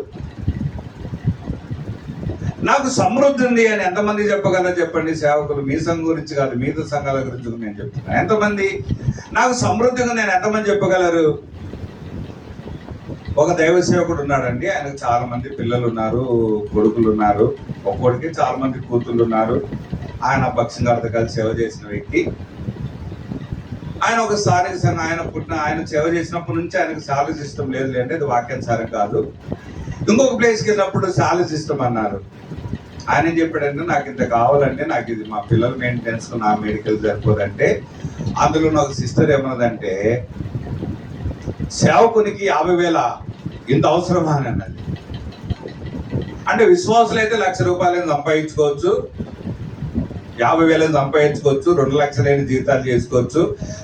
నాకు సమృద్ధి ఉంది అని ఎంతమంది చెప్పగలరో చెప్పండి. సేవకులు మీ సంఘం గురించి కాదు, మిగతా సంఘాల గురించి నేను చెప్తున్నా. ఎంతమంది నాకు సమృద్ధిగా నేను ఎంతమంది చెప్పగలరు? ఒక దైవ సేవకుడు ఉన్నాడండి, ఆయనకు చాలా మంది పిల్లలు ఉన్నారు, కొడుకులు ఉన్నారు, ఒక్కొక్కడికి చాలా మంది కూతుళ్ళు ఉన్నారు. ఆయన భక్ష్యంగారితో కలిసి సేవ చేసిన వ్యక్తి. ఆయన ఒక స్థానిక సంఘం, ఆయన సేవ చేసినప్పటి నుంచి ఆయనకు శాలరీ సిస్టమ్ లేదు, అంటే అది వాక్యానుసారం కాదు. ఇంకొక ప్లేస్కి వెళ్ళినప్పుడు శాలరీ సిస్టమ్ అన్నారు. ఆయన ఏం చెప్పాడంటే, నాకు ఇంత కావాలంటే, నాకు ఇది మా పిల్లల మెయింటెనెన్స్, నా మెడికల్ సరిపోదంటే, అందులో నాకు సిస్టర్ ఏమన్నదంటే, సేవకునికి 50,000 ఇంత అవసరమా అని అన్నది. అంటే విశ్వాసులు అయితే ₹1,00,000 సంపాదించుకోవచ్చు, 50,000 సంపాదించుకోవచ్చు, 2 లక్షలైన జీతాలు చేసుకోవచ్చు,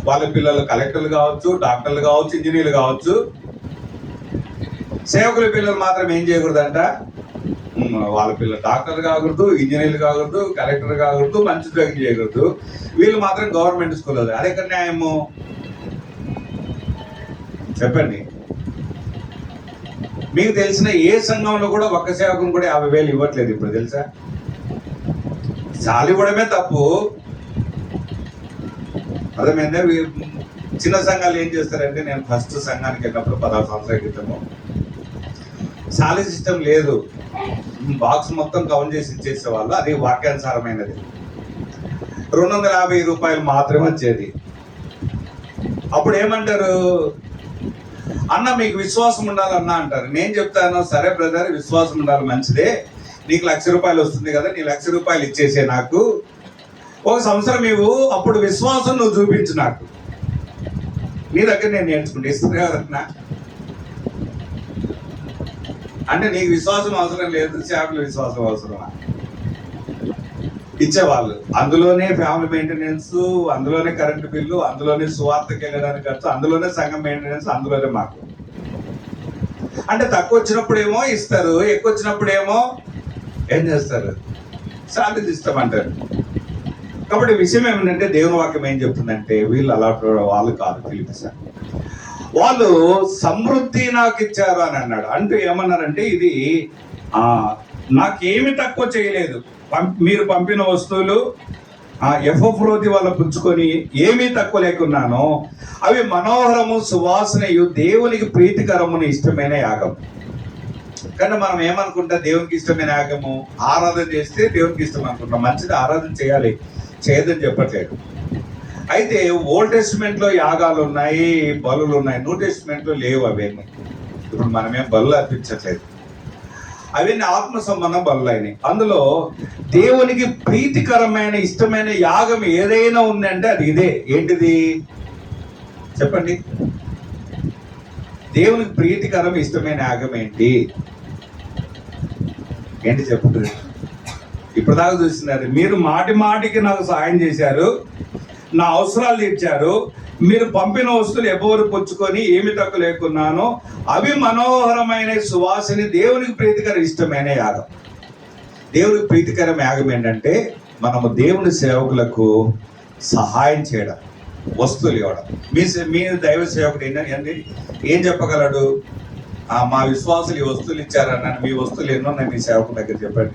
వాళ్ళ పిల్లలు కలెక్టర్లు కావచ్చు, డాక్టర్లు కావచ్చు, ఇంజనీర్లు కావచ్చు. సేవకుల పిల్లలు మాత్రం ఏం చేయకూడదంట, వాళ్ళ పిల్లలు డాక్టర్లు కాకూడదు, ఇంజనీర్లు కాకూడదు, కలెక్టర్ కాకూడదు, మంచి ఉద్యోగం చేయకూడదు, వీళ్ళు మాత్రం గవర్నమెంట్ స్కూల్. అది ఎక్కడ న్యాయము చెప్పండి? మీకు తెలిసిన ఏ సంఘంలో కూడా ఒక్క సేవకుని కూడా 50,000 ఇవ్వట్లేదు ఇప్పుడు, తెలుసా? చాలు ఇవ్వడమే తప్పు. అర్థమైందా? చిన్న సంఘాలు ఏం చేస్తారంటే, నేను ఫస్ట్ సంఘానికి వెళ్ళినప్పుడు 16 సంవత్సరాల క్రితము సాలరీ సిస్టమ్ లేదు, బాక్స్ మొత్తం కౌంట్ చేసి ఇచ్చేసేవాళ్ళు. అది వాక్యానుసారమైనది. ₹250 మాత్రమే వచ్చేది. అప్పుడు ఏమంటారు, అన్న మీకు విశ్వాసం ఉండాలన్నా అంటారు. నేను చెప్తాను, సరే బ్రదర్, విశ్వాసం ఉండాలి, మంచిదే, నీకు ₹1,00,000 వస్తుంది కదా, నీ ₹1,00,000 ఇచ్చేసే, నాకు 1 సంవత్సరం ఇవ్వు, అప్పుడు విశ్వాసం నువ్వు చూపించు, నాకు నీ దగ్గర నేను నేర్చుకుంటే ఇస్తున్నా ఎవరన్నా. అంటే నీకు విశ్వాసం అవసరం లేదు, చేపల విశ్వాసం అవసరమా? ఇచ్చేవాళ్ళు. అందులోనే ఫ్యామిలీ మెయింటెనెన్స్, అందులోనే కరెంటు బిల్లు, అందులోనే సువార్తకి వెళ్ళడానికి ఖర్చు, అందులోనే సంఘం మెయింటెనెన్స్, అందులోనే మాకు. అంటే తక్కువ వచ్చినప్పుడేమో ఇస్తారు, ఎక్కువ వచ్చినప్పుడేమో ఏం చేస్తారు, శాలరీ ఇస్తామంటారు. కాబట్టి విషయం ఏమిటంటే, దేవుని వాక్యం ఏం చెప్తుందంటే, వీళ్ళు అలాంటి వాళ్ళు కాదు. పిలిపిస్తారు, వాళ్ళు సమృద్ధి నాకు ఇచ్చారు అని అన్నాడు. అంటే ఏమన్నారంటే, ఇది నాకేమి తక్కువ చేయలేదు, మీరు పంపిన వస్తువులు ఎఫ్రోది వల్ల పుచ్చుకొని ఏమీ తక్కువ లేకున్నాను, అవి మనోహరము, సువాసనయు, దేవునికి ప్రీతికరమును, ఇష్టమైన యాగం. కానీ మనం ఏమనుకుంటా, దేవునికి ఇష్టమైన యాగము ఆరాధన చేస్తే దేవునికి ఇష్టం అనుకుంటాం. మంచిది, ఆరాధన చేయాలి, చేయదని చెప్పట్లేదు. అయితే ఓల్డ్ టెస్టిమెంట్ లో యాగాలు ఉన్నాయి, బలులు ఉన్నాయి, న్యూ టెస్టిమెంట్ లో లేవు అవన్నీ. ఇప్పుడు మనమేం బలు అర్పించట్లేదు, అవన్నీ ఆత్మ సంబంధం బలు అయినాయి. అందులో దేవునికి ప్రీతికరమైన ఇష్టమైన యాగం ఏదైనా ఉందంటే అది ఇదే. ఏంటిది చెప్పండి? దేవునికి ప్రీతికరం ఇష్టమైన యాగం ఏంటి చెప్పండి? ఇప్పుడు దాకా చూస్తున్నారు, మీరు మాటి మాటికి నాకు సహాయం చేశారు, నా అవసరాలు తీర్చారు, మీరు పంపిన వస్తువులు ఎవరు పుచ్చుకొని ఏమి తక్కువ లేకున్నానో అవి మనోహరమైన సువాసని, దేవునికి ప్రీతికర ఇష్టమైన యాగం. దేవునికి ప్రీతికరం యాగం ఏంటంటే, మనము దేవుని సేవకులకు సహాయం చేయడం, వస్తువులు ఇవ్వడం. మీ దైవ సేవకుడు ఏంటంటే ఏం చెప్పగలడు? మా విశ్వాసులు ఈ వస్తువులు ఇచ్చారన్నాను, మీ వస్తువులు ఎన్నో ఉన్నాయి మీ సేవకు దగ్గర చెప్పండి.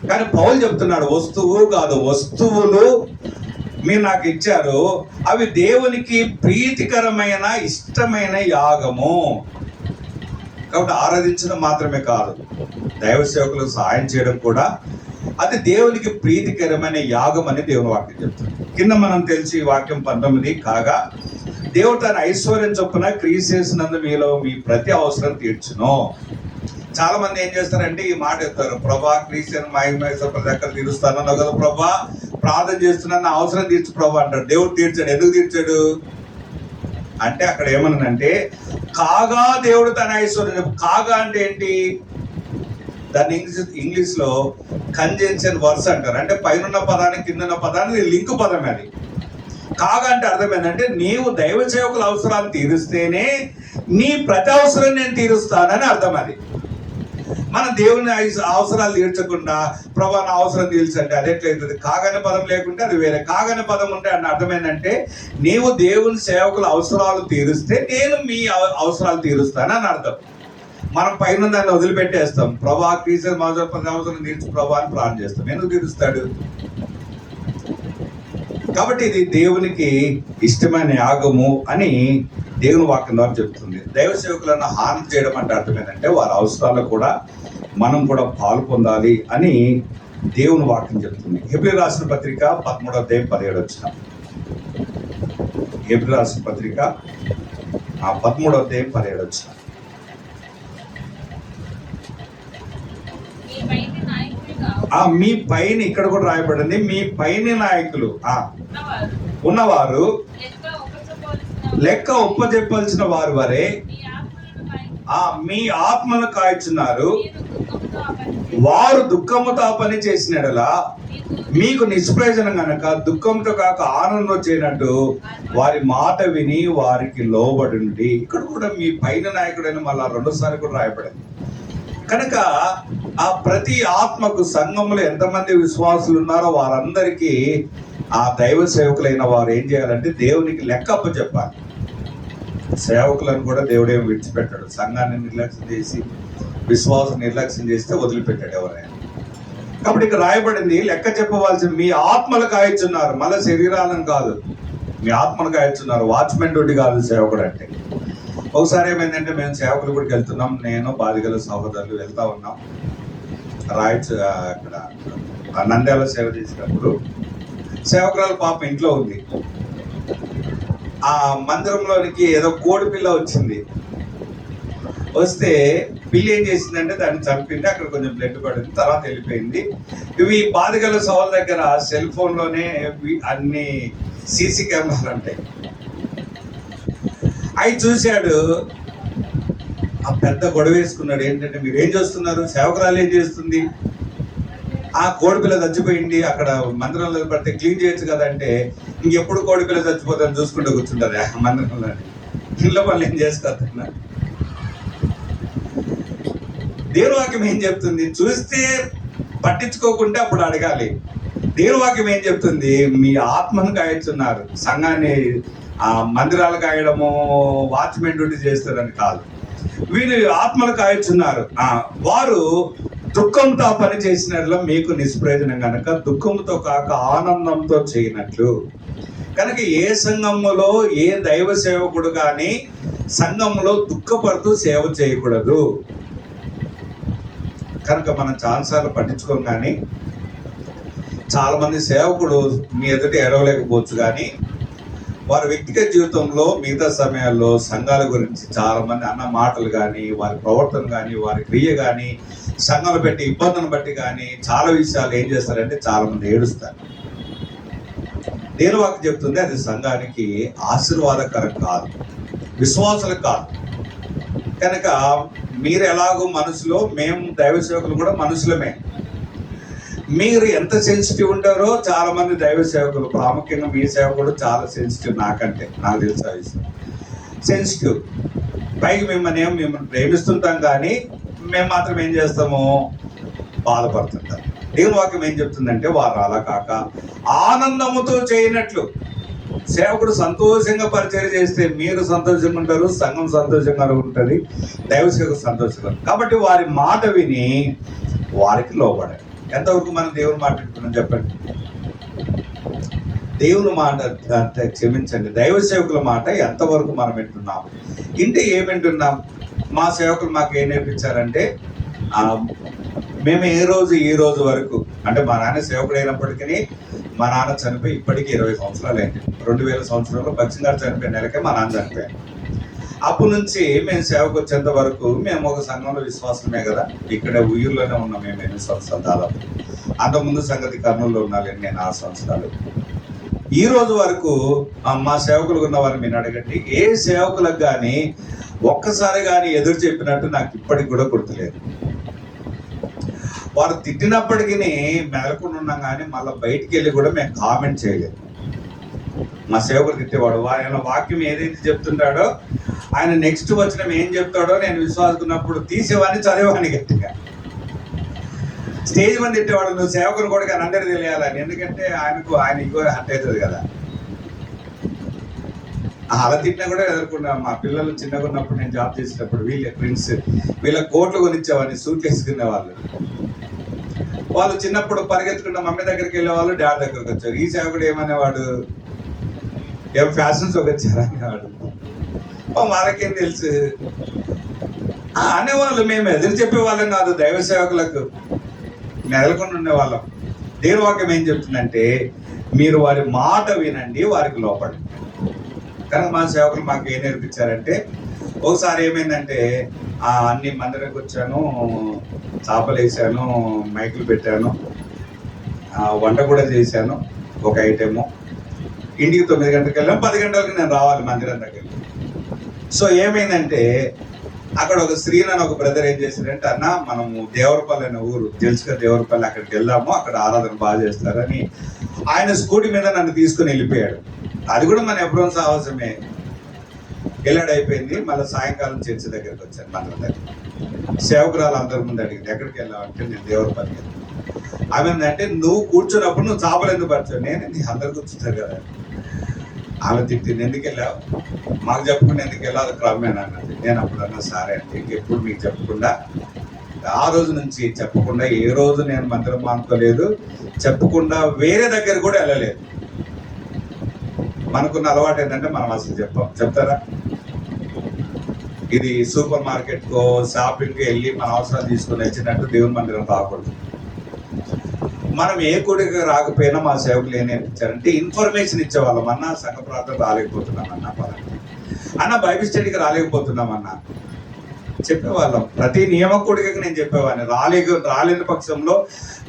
కానీ పౌలు చెప్తున్నాడు, వస్తువు కాదు, వస్తువులు మీరు నాకు ఇచ్చారు, అవి దేవునికి ప్రీతికరమైన ఇష్టమైన యాగము. కాబట్టి ఆరాధించడం మాత్రమే కాదు, దైవ సేవకులకు సహాయం చేయడం కూడా అది దేవునికి ప్రీతికరమైన యాగం అని దేవుని వాక్యం చెప్తుంది. కింద మనం తెలిసి వాక్యం 19, కాగా దేవుడు తన ఐశ్వర్యం చొప్పున క్రీస్తు మీలో మీ ప్రతి అవసరం తీర్చును. చాలా మంది ఏం చేస్తారంటే ఈ మాట చెప్తారు, ప్రభా క్రీస్తు దగ్గర తీరుస్తాను కదా ప్రభా, ప్రార్థన చేస్తున్నాను, నా అవసరం తీర్చు ప్రభా అంటాడు. దేవుడు తీర్చాడు. ఎందుకు తీర్చాడు అంటే, అక్కడ ఏమన్నానంటే, కాగా దేవుడు తన ఐశ్వర్యం. కాగా అంటే ఏంటి? దాన్ని ఇంగ్లీష్ లో కంజంక్షన్ వర్స్ అంటారు. అంటే పైన పదానికి కింద పదానికి లింక్ పదం. అది కాగా అంటే అర్థం ఏంటంటే, నీవు దైవ సేవకుల అవసరాలు తీరుస్తేనే నీ ప్రతి అవసరం నేను తీరుస్తానని అర్థం. అది మన దేవుని అవసరాలు తీర్చకుండా ప్రభా నా అవసరం తీర్చండి, అది ఎట్లయితుంది? కాగని పదం లేకుంటే అది వేరే. కాగని పదం ఉంటే అన్న అర్థమైందంటే, నీవు దేవుని సేవకుల అవసరాలు తీరుస్తే నేను మీ అవసరాలు తీరుస్తానని అర్థం. మనం పైన దాన్ని వదిలిపెట్టేస్తాం. ప్రభా క్రీస్తు ప్రతి అవసరం తీర్చు ప్రభా అని ప్రార్థన చేస్తాం. ఎందుకు తీరుస్తాడు? కాబట్టి ఇది దేవునికి ఇష్టమైన యాగము అని దేవుని వాక్యం ద్వారా చెప్తుంది. దైవ సేవకులను హాని చేయడం అంటే అర్థం ఏంటంటే, వారి అవసరాలు కూడా మనం కూడా పాలు పొందాలి అని దేవుని వాక్యం చెప్తుంది. హెబ్రీ రాసిన పత్రిక 13వ అధ్యాయం 17 వచనం. హెబ్రీ రాసిన పత్రిక 13వ అధ్యాయం 17 వచనం. మీ పైన ఇక్కడ కూడా రాయబడింది, మీ పైన నాయకులు ఉన్నవారు లెక్క ఒప్పజెప్పాల్సిన వారు వరే మీ ఆత్మను కాయచున్నారు. వారు దుఃఖముతో పని చేసినలా మీకు నిష్ప్రయోజనం గనక దుఃఖంతో కాక ఆనందం చేయనట్టు వారి మాట విని వారికి లోబడి. ఇక్కడ కూడా మీ పైన నాయకుడైన మళ్ళా రెండోసారి కూడా రాయబడింది. కనుక ఆ ప్రతి ఆత్మకు సంఘంలో ఎంతమంది విశ్వాసులు ఉన్నారో వారందరికీ ఆ దైవ సేవకులైన వారు ఏం చేయాలంటే దేవునికి లెక్క అప్పచెప్పాలి. సేవకులను కూడా దేవుడేం విడిచిపెట్టాడు. సంఘాన్ని నిర్లక్ష్యం చేసి విశ్వాసం నిర్లక్ష్యం చేస్తే వదిలిపెట్టాడు ఎవరైనా. కాబట్టి ఇక్కడ రాయబడింది లెక్క చెప్పవలసిన మీ ఆత్మలు కాయచున్నారు, మళ్ళీ శరీరాలను కాదు, మీ ఆత్మలు కాయచున్నారు. వాచ్మెన్ డ్యూటీ కాదు సేవకుడు అంటే. ఒకసారి ఏమైందంటే మేము సేవకులు కూడా వెళ్తున్నాం, నేను బాధిగల సహోదరులు వెళ్తా ఉన్నాం. అక్కడ నంద్యాల సేవ చేసినప్పుడు సేవకురాలు పాప ఇంట్లో ఉంది. ఆ మందిరంలోనికి ఏదో కోడి పిల్ల వచ్చింది. వస్తే పిల్లి ఏం చేసిందంటే దాన్ని చంపింది. అక్కడ కొంచెం బ్లడ్ పడింది, తర్వాత వెళ్ళిపోయింది. ఇవి బాధిగల సవాళ్ళ దగ్గర సెల్ ఫోన్లోనే అన్ని సీసీ కెమెరాలు ఉంటాయి. అవి చూశాడు, ఆ పెద్ద గొడవ వేసుకున్నాడు. ఏంటంటే మీరు ఏం చేస్తున్నారు, సేవకురాలు ఏం చేస్తుంది, ఆ కోడిపిల్ల చచ్చిపోయింది, అక్కడ మందిరంలో పడితే క్లీన్ చేయొచ్చు కదా అంటే ఇంకెప్పుడు కోడిపిల్ల చచ్చిపోతాను చూసుకుంటూ కూర్చుంటుంది ఆ మందిరంలో. ఇంట్లో వాళ్ళు ఏం చేస్తారు. దేవుని వాక్యం ఏం చెప్తుంది, చూస్తే పట్టించుకోకుంటే అప్పుడు అడగాలి. దేవుని వాక్యం ఏం చెప్తుంది, మీ ఆత్మను కాయచున్నారు. సంఘాన్ని మందిరాలు కాయడము వాచ్మెన్ డ్యూటీ చేస్తారని కాదు, వీళ్ళు ఆత్మలు కాయచున్నారు. వారు దుఃఖంతో పని చేసినట్లు మీకు నిష్ప్రయోజనం కనుక దుఃఖంతో కాక ఆనందంతో చేయనట్లు. కనుక ఏ సంఘములో ఏ దైవ సేవకుడు కానీ సంఘంలో దుఃఖపడుతూ సేవ చేయకూడదు. కనుక మనం చాలాసార్లు పట్టించుకోం. కానీ చాలా మంది సేవకుడు మీ ఎదుట ఎడవలేకపోవచ్చు, కానీ వారి వ్యక్తిగత జీవితంలో మిగతా సమయాల్లో సంఘాల గురించి చాలా మంది అన్న మాటలు కానీ, వారి ప్రవర్తన కానీ, వారి క్రియ కానీ, సంఘాలు పెట్టి ఇబ్బందులను బట్టి కానీ చాలా విషయాలు ఏం చేస్తారంటే చాలా మంది ఏడుస్తారు. దేవుని వాక్యం చెప్తుంది అది సంఘానికి ఆశీర్వాదకరం కాదు, విశ్వాసులకు కాదు. కనుక మీరు ఎలాగో మనుషులో, మేము దైవ సేవకులు కూడా మనుషులమే. మీరు ఎంత సెన్సిటివ్ ఉంటారో చాలా మంది దైవ సేవకులు, ప్రాముఖ్యంగా మీ సేవకుడు చాలా సెన్సిటివ్. నాకంటే నాకు తెలుసు ఆ విషయం. సెన్సిటివ్. పైకి మిమ్మల్ని ప్రేమిస్తుంటాం, కానీ మేము మాత్రం ఏం చేస్తాము, బాధపడుతుంటాం. దేవుని వాక్యం ఏం చెప్తుందంటే వారు అలా కాక ఆనందముతో చేయనట్లు. సేవకుడు సంతోషంగా పరిచయం చేస్తే మీరు సంతోషంగా ఉంటారు, సంఘం సంతోషంగా ఉంటుంది, దైవ సేవకుడు సంతోషంగా. కాబట్టి వారి మాట విని వారికి లోబడాలి. ఎంతవరకు మనం దేవుని మాట వింటున్నాం చెప్పండి. దేవుని మాట క్షమించండి, దైవ సేవకుల మాట ఎంతవరకు మనం వింటున్నాం. ఇంటే ఏం వింటున్నాం. మా సేవకులు మాకు ఏం నేర్పించారంటే, మేము ఈ రోజు వరకు అంటే మా నాన్న సేవకుడు అయినప్పటికీ మా నాన్న చనిపోయి ఇప్పటికీ 20 సంవత్సరాలు అయింది. 2000 సంవత్సరంలో పశ్చిమ గారు చనిపోయిన నెలకే మా నాన్న చనిపోయాను. అప్పటి నుంచి మేము సేవకు వచ్చేంత వరకు మేము ఒక సంఘంలో విశ్వాసమే కదా, ఇక్కడ ఊళ్ళోనే ఉన్నాం మేము 8 సంవత్సరాలు దాదాపు. అంతకుముందు సంగతి కర్నూలులో ఉన్నాను నేను 6 సంవత్సరాలు. ఈ రోజు వరకు మా సేవకులు ఉన్న వారిని మీరు అడగండి, ఏ సేవకులకు కానీ ఒక్కసారి కానీ ఎదురు చెప్పినట్టు నాకు ఇప్పటికి కూడా గుర్తులేదు. వారు తిట్టినప్పటికీ మెదలకుండా ఉన్నాం, కానీ మళ్ళీ బయటికి వెళ్ళి కూడా మేము కామెంట్ చేయలేదు. మా సేవకుడు తిట్టేవాడు, ఆయన వాక్యం ఏదైతే చెప్తుంటాడో ఆయన నెక్స్ట్ వచ్చిన ఏం చెప్తాడో నేను విశ్వాసుకున్నప్పుడు తీసేవాడిని, చదివేవాడిని గట్టిగా. స్టేజ్ మంది తిట్టేవాడు, నువ్వు సేవకుని కూడా కానీ అందరూ తెలియాలని. ఎందుకంటే ఆయన ఇగో హర్ట్ అవుతుంది కదా. అలా తిట్టినా కూడా ఎదుర్కొన్నా. మా పిల్లలు చిన్నగా ఉన్నప్పుడు నేను జాబ్ చేసేటప్పుడు వీళ్ళ కోట్లు కొనిచ్చేవాడిని, సూట్ వేసుకునే వాళ్ళు చిన్నప్పుడు పరిగెత్తుకున్న మమ్మీ దగ్గరికి వెళ్ళేవాళ్ళు, డాడీ దగ్గరకు వచ్చారు. ఈ సేవకుడు ఏమనేవాడు, ఏం ఫ్యాషన్స్ వచ్చారా అనేవాడు. వాళ్ళకేం తెలుసు అనేవాళ్ళు. మేము ఎదురు చెప్పేవాళ్ళం కాదు, దైవ సేవకులకు మెదలకుండా ఉండేవాళ్ళం. దేవుని వాక్యం ఏం చెప్తుందంటే మీరు వారి మాట వినండి, వారికి లోపడండి. కనుక మా సేవకులు మాకు ఏం నేర్పించారంటే ఒకసారి ఏమైందంటే అన్ని మందిరకు వచ్చాను, చేపలు వేసాను, మైకులు పెట్టాను, వంట కూడా చేశాను ఒక ఐటెము. ఇంటికి 9 గంటలకు వెళ్ళాం, 10 గంటలకు నేను రావాలి మందిరం దగ్గరికి. సో ఏమైందంటే అక్కడ ఒక శ్రీన్ అని ఒక బ్రదర్ ఏం చేశారంటే, అన్న మనము దేవరపల్లి అనే ఊరు తెలుసుగా, దేవరపల్లి అక్కడికి వెళ్దాము, అక్కడ ఆరాధన బాగా చేస్తారని ఆయన స్కూటీ మీద నన్ను తీసుకుని వెళ్ళిపోయాడు. అది కూడా మన ఎబ్రోన్ సాహసమే. వెళ్ళాడు, అయిపోయింది. మళ్ళీ సాయంకాలం చర్చి దగ్గరికి వచ్చాను మందిరం దగ్గర. సేవకురాలు అందరి ముందు అడిగింది, ఎక్కడికి వెళ్ళావంటే నేను దేవరపల్లి. ఆమె అంటే నువ్వు కూర్చున్నప్పుడు నువ్వు చేపలు ఎందుకు పరచావు? నేను నీ అందరు కూర్చుంటారు కదా. ఆమె తిట్టింది, ఎందుకు వెళ్ళావు, మాకు చెప్పకుండా ఎందుకు వెళ్ళావు, అది క్రమేనా అన్నది. నేను అప్పుడు అన్నా, సరే అంటే ఇంకెప్పుడు మీకు చెప్పకుండా. ఆ రోజు నుంచి చెప్పకుండా ఏ రోజు నేను మందిరం మానుకోలేదు, చెప్పకుండా వేరే దగ్గర కూడా వెళ్ళలేదు. మనకున్న అలవాటు ఏంటంటే మనం అసలు చెప్తారా? ఇది సూపర్ మార్కెట్కో షాపింగ్కి వెళ్ళి మన అవసరాలు తీసుకుని వచ్చినట్టు దేవుని మందిరం రాకూడదు. మనం ఏ కూడికి రాకపోయినా మా సేవకులు ఏం నేర్పించారంటే ఇన్ఫర్మేషన్ ఇచ్చేవాళ్ళం. అన్న సంఘ ప్రార్థన రాలేకపోతున్నామన్నా, అన్న బైబిల్ స్టడీకి రాలేకపోతున్నామన్నా చెప్పేవాళ్ళం. ప్రతి నియమ కూడికకి నేను చెప్పేవాడిని. రాలేని పక్షంలో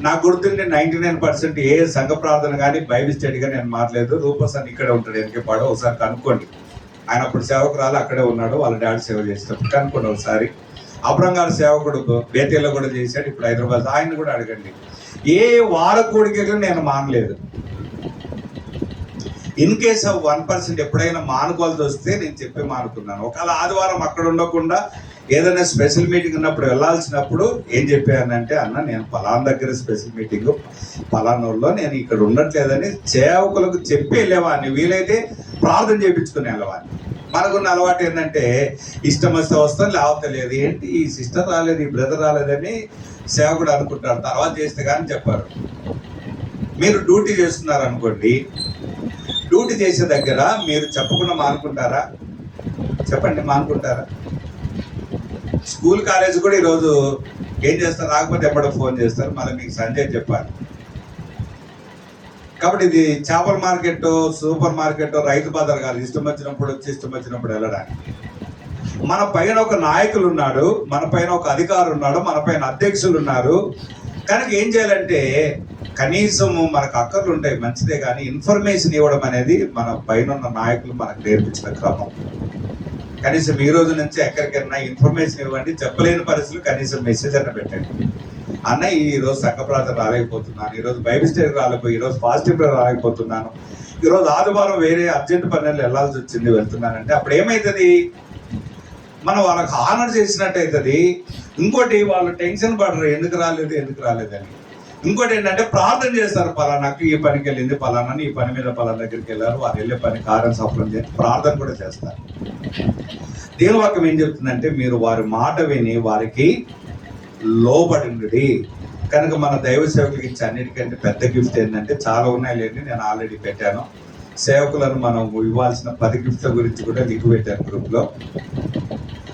నాకు గుర్తుండే 99% ఏ సంఘ ప్రార్థన కానీ బైబిల్ స్టడీగా నేను మారలేదు. రూపస్ అని ఇక్కడే ఉంటాడు, ఎందుకే పాడో ఒకసారి కనుక్కోండి. ఆయన అప్పుడు సేవకురాలు అక్కడే ఉన్నాడు, వాళ్ళ డాడీ సేవ చేసేటప్పుడు కనుక్కోండి ఒకసారి. అబ్రహం గారి సేవకుడు బేతేలో కూడా చేశాడు, ఇప్పుడు హైదరాబాద్. ఆయన కూడా అడగండి. ఏ వార కోడికలు నేను మానలేదు. ఇన్ కేస్ ఆఫ్ 1% ఎప్పుడైనా మానుకోవాల్సి వస్తే నేను చెప్పి మానుకున్నాను. ఒకవేళ ఆదివారం అక్కడ ఉండకుండా ఏదైనా స్పెషల్ మీటింగ్ ఉన్నప్పుడు వెళ్ళాల్సినప్పుడు ఏం చెప్పానంటే, అన్న నేను పలానా దగ్గర స్పెషల్ మీటింగ్ పలానూరులో నేను ఇక్కడ ఉండట్లేదని సేవకులకు చెప్పి వెళ్ళేవాడిని. వీలైతే ప్రార్థన చేయించుకుని వెళ్ళేవాడిని. మనకున్న అలవాటు ఏంటంటే ఇష్టం వస్తే వస్తాం, లేకపోతే లేదు. ఏంటి ఈ సిస్టర్ రాలేదు, ఈ బ్రదర్ రాలేదని సేవకుడు అనుకుంటారు. తర్వాత చేస్తే కానీ చెప్పారు. మీరు డ్యూటీ చేస్తున్నారు అనుకోండి, డ్యూటీ చేసే దగ్గర మీరు చెప్పకుండా మానుకుంటారా? చెప్పండి, మానుకుంటారా? స్కూల్ కాలేజ్ కూడా ఈరోజు ఏం చేస్తారు, రాకపోతే ఎప్పుడో ఫోన్ చేస్తారు, మళ్ళీ మీకు సంజయ్ చెప్పాలి. కాబట్టి ఇది చేపల market, super market, Rythu Bazar కాదు. ఇష్టం వచ్చినప్పుడు వచ్చి ఇష్టం వచ్చినప్పుడు వెళ్ళడానికి. మన పైన ఒక నాయకులు ఉన్నాడు, మన పైన ఒక అధికారి ఉన్నాడు, మన పైన అధ్యక్షులు ఉన్నారు. కనుక ఏం చేయాలంటే కనీసం మనకు అక్కర్లు ఉంటాయి, మంచిదే, కానీ ఇన్ఫర్మేషన్ ఇవ్వడం అనేది మన పైన ఉన్న నాయకులు మనకు నేర్పించిన క్రమం. కనీసం ఈ రోజు నుంచి ఎక్కడికైనా ఇన్ఫర్మేషన్ ఇవ్వండి. చెప్పలేని పరిస్థితులు కనీసం మెసేజ్ అన్న పెట్టండి. అన్న ఈరోజు సంఘ ప్రార్థన రాలేకపోతున్నాను, ఈరోజు బైబిల్ స్టడీ రాలేకపోయి, ఈరోజు ఫాస్టింగ్ రాలేకపోతున్నాను, ఈరోజు ఆదివారం వేరే అర్జెంట్ పనులు వెళ్ళాల్సి వచ్చింది, వెళ్తున్నానంటే అప్పుడు ఏమవుతుంది, మనం వాళ్ళకి హానర్ చేసినట్టు అవుతుంది. ఇంకోటి వాళ్ళు టెన్షన్ పడరు, ఎందుకు రాలేదని. ఇంకోటి ఏంటంటే ప్రార్థన చేస్తారు, పలానాకు ఈ పనికి వెళ్ళింది, పలానా ఈ పని మీద పలానా దగ్గరికి వెళ్ళారు, వారు వెళ్ళే పని కార్యం సఫలం చేసి ప్రార్థన కూడా చేస్తారు. దేవుని వాక్యం ఏం చెప్తుందంటే, మీరు వారి మాట విని వారికి లోబడి. కనుక మన దైవ సేవకులకి ఇచ్చే అన్నిటికంటే పెద్ద గిఫ్ట్ ఏంటంటే, చాలా ఉన్నాయి లేండి, నేను ఆల్రెడీ పెట్టాను. సేవకులను మనం ఇవ్వాల్సిన 10 గిఫ్ట్ల గురించి కూడా లింక్ పెట్టాను గ్రూప్లో.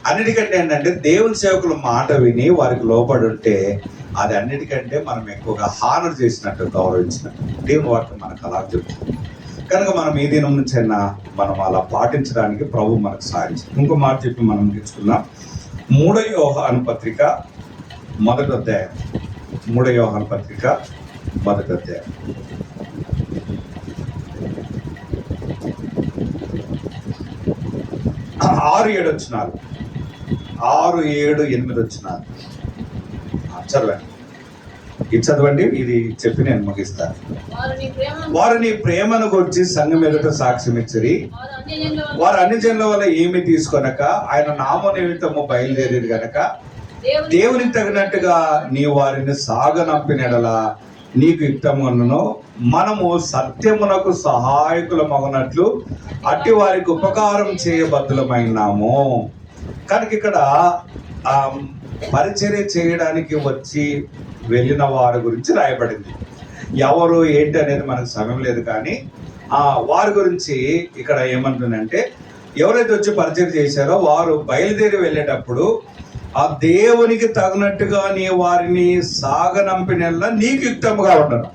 అన్నిటికంటే ఏంటంటే, దేవుని సేవకులు మాట విని వారికి లోబడి ఉంటే అది అన్నిటికంటే మనం ఎక్కువగా హానర్ చేసినట్టు, గౌరవించినట్టు. దేవుని వాక్యం మనకు అలా చెప్తుంది. కనుక మనం ఈ దినం నుంచి అయినా మనం అలా పాటించడానికి ప్రభు మనకు సాధించింది. ఇంకో మాట చెప్పి మనం తీసుకున్నాం. 3వ యోహాను పత్రిక 1వ అధ్యాయం. 3వ యోహాను పత్రిక 1వ అధ్యాయం. 6-7 వచనాలు, 6, 7, 8 వచనాలు చదవండి. ఇది చదవండి, ఇది చెప్పి నేను ముగిస్తాను. వారు నీ ప్రేమను గురించి సంఘం ఎదుట సాక్ష్యం ఇచ్చిరి. వారు అన్ని జనుల వల్ల ఏమి తీసుకొనక ఆయన నామ నిమిత్తము బయలుదేరి గనక దేవునికి తగినట్టుగా నీ వారిని సాగనంపినలా నీకు యుక్తమును మనము సత్యమునకు సహాయకులమగునట్లు అట్టి వారికి ఉపకారం చేయబద్దులమైనాము. కనుక ఇక్కడ పరిచర్య చేయడానికి వచ్చి వెళ్ళిన వారి గురించి రాయబడింది. ఎవరు ఏంటి అనేది మనకు సమయం లేదు, కానీ వారి గురించి ఇక్కడ ఏమంటుందంటే, ఎవరైతే వచ్చి పరిచర్య చేశారో వారు బయలుదేరి వెళ్ళేటప్పుడు ఆ దేవునికి తగినట్టుగా నీ వారిని సాగనంపినలా నీకు యుక్తముగా ఉండను.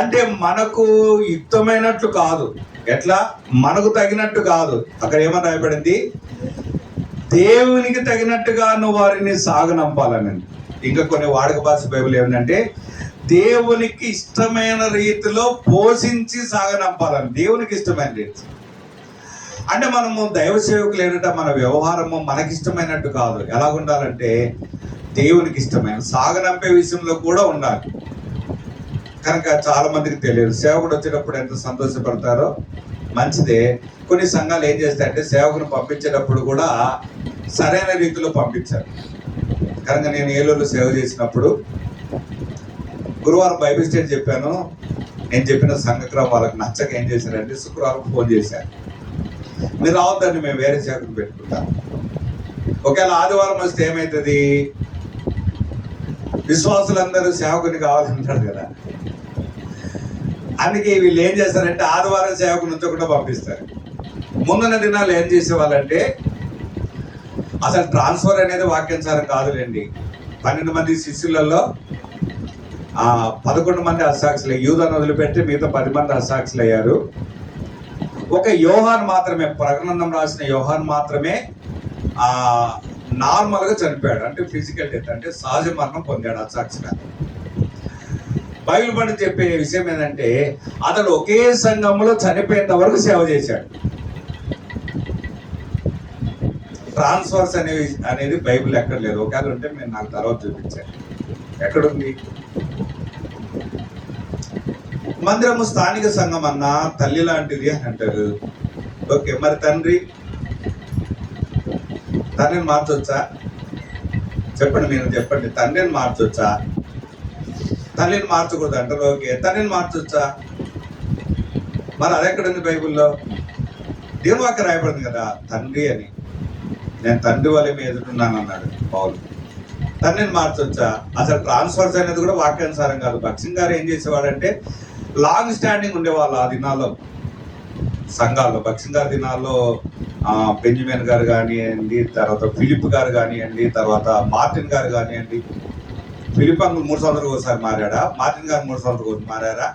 అంటే మనకు యుక్తమైనట్లు కాదు, ఎట్లా మనకు తగినట్టు కాదు. అక్కడ ఏమని రాయబడింది, దేవునికి తగినట్టుగా నువ్వు వారిని సాగనంపాలని. ఇంకా కొన్ని వాడుక భాష బైబిల్ ఏమిటంటే దేవునికి ఇష్టమైన రీతిలో పోషించి సాగనంపాలని. దేవునికి ఇష్టమైన రీతి అంటే మనము దైవ సేవకులు ఏంటంటే మన వ్యవహారము మనకిష్టమైనట్టు కాదు. ఎలా ఉండాలంటే దేవునికి ఇష్టమైన సాగనంపే విషయంలో కూడా ఉండాలి. కనుక చాలా మందికి తెలియదు. సేవకుడు వచ్చేటప్పుడు ఎంత సంతోషపడతారో మంచిదే. కొన్ని సంఘాలు ఏం చేస్తాయంటే సేవకుని పంపించేటప్పుడు కూడా సరైన రీతిలో పంపించారు. కనుక నేను ఏలూరులో సేవ చేసినప్పుడు గురువారం బైబిల్ స్టడీ చెప్పాను. నేను చెప్పిన సంఘక్రమం వాళ్ళకి నచ్చక ఏం చేశారంటే శుక్రవారం ఫోన్ చేశారు, మీరు రావద్దని మేము వేరే సేవకుని పెట్టుకుంటాం. ఒకవేళ ఆదివారం వస్తే ఏమవుతుంది, విశ్వాసులందరూ సేవకుని కావాలంటారు కదా. అందుకే వీళ్ళు ఏం చేస్తారంటే ఆదివారం సేవకుని ఉంచకుండా పంపిస్తారు. ముందున్న దినాలు ఏం చేసేవాళ్ళంటే అసలు ట్రాన్స్ఫర్ అనేది వాక్యానుసారం కాదులేండి. 12 మంది శిష్యులలో 11 మంది అసాక్షులు, యూదాను వదిలిపెట్టి మిగతా 10 మంది అసాక్షులు అయ్యారు. ఒక యోహాన్ మాత్రమే, ప్రకటన రాసిన యోహాన్ మాత్రమే నార్మల్గా చనిపోయాడు. అంటే ఫిజికల్ డెత్, అంటే సహజ మరణం పొందాడు అసాక్షిగా. బైబిల్ పండి చెప్పే విషయం ఏంటంటే అతడు ఒకే సంఘంలో చనిపోయేంత వరకు సేవ చేశాడు. ట్రాన్స్ఫర్స్ అనేది బైబిల్ ఎక్కడ లేదు. ఒకవేళ ఉంటే నేను నాకు తర్వాత చూపించాను. ఎక్కడుంది? మందిరము స్థానిక సంఘం అన్నా తల్లి లాంటిది అని అంటారు. ఓకే, మరి తండ్రిని మార్చొచ్చా? చెప్పండి, మీరు చెప్పండి. తండ్రిని మార్చొచ్చా? తల్లిని మార్చకూడదు అంటారు. ఓకే, తండ్రిని మార్చొచ్చా? మరి అది ఎక్కడుంది బైబిల్లో? దేవుని వాక్యం రాయబడింది కదా తండ్రి అని. నేను తండ్రి వల్ల మీ ఎదురున్నాను అన్నాడు పౌలు. తండ్రిని మార్చొచ్చా? అసలు ట్రాన్స్ఫర్స్ అనేది కూడా వాక్యానుసారం కాదు. భక్సింగ్ గారు ఏం చేసేవాడంటే లాంగ్ స్టాండింగ్ ఉండేవాళ్ళు ఆ దినాల్లో సంఘాల్లో. భక్సింగ్ గారి దినాల్లో బెంజమిన్ గారు కానివ్వండి, తర్వాత ఫిలిప్ గారు కానివ్వండి, తర్వాత మార్టిన్ గారు కానివ్వండి. ఫిలిప్ అంకుల్ 3 సంవత్సరాలకు ఒకసారి మారాడా? మార్టిన్ గారు 3 సంవత్సరాలకు ఒకసారి మారారా?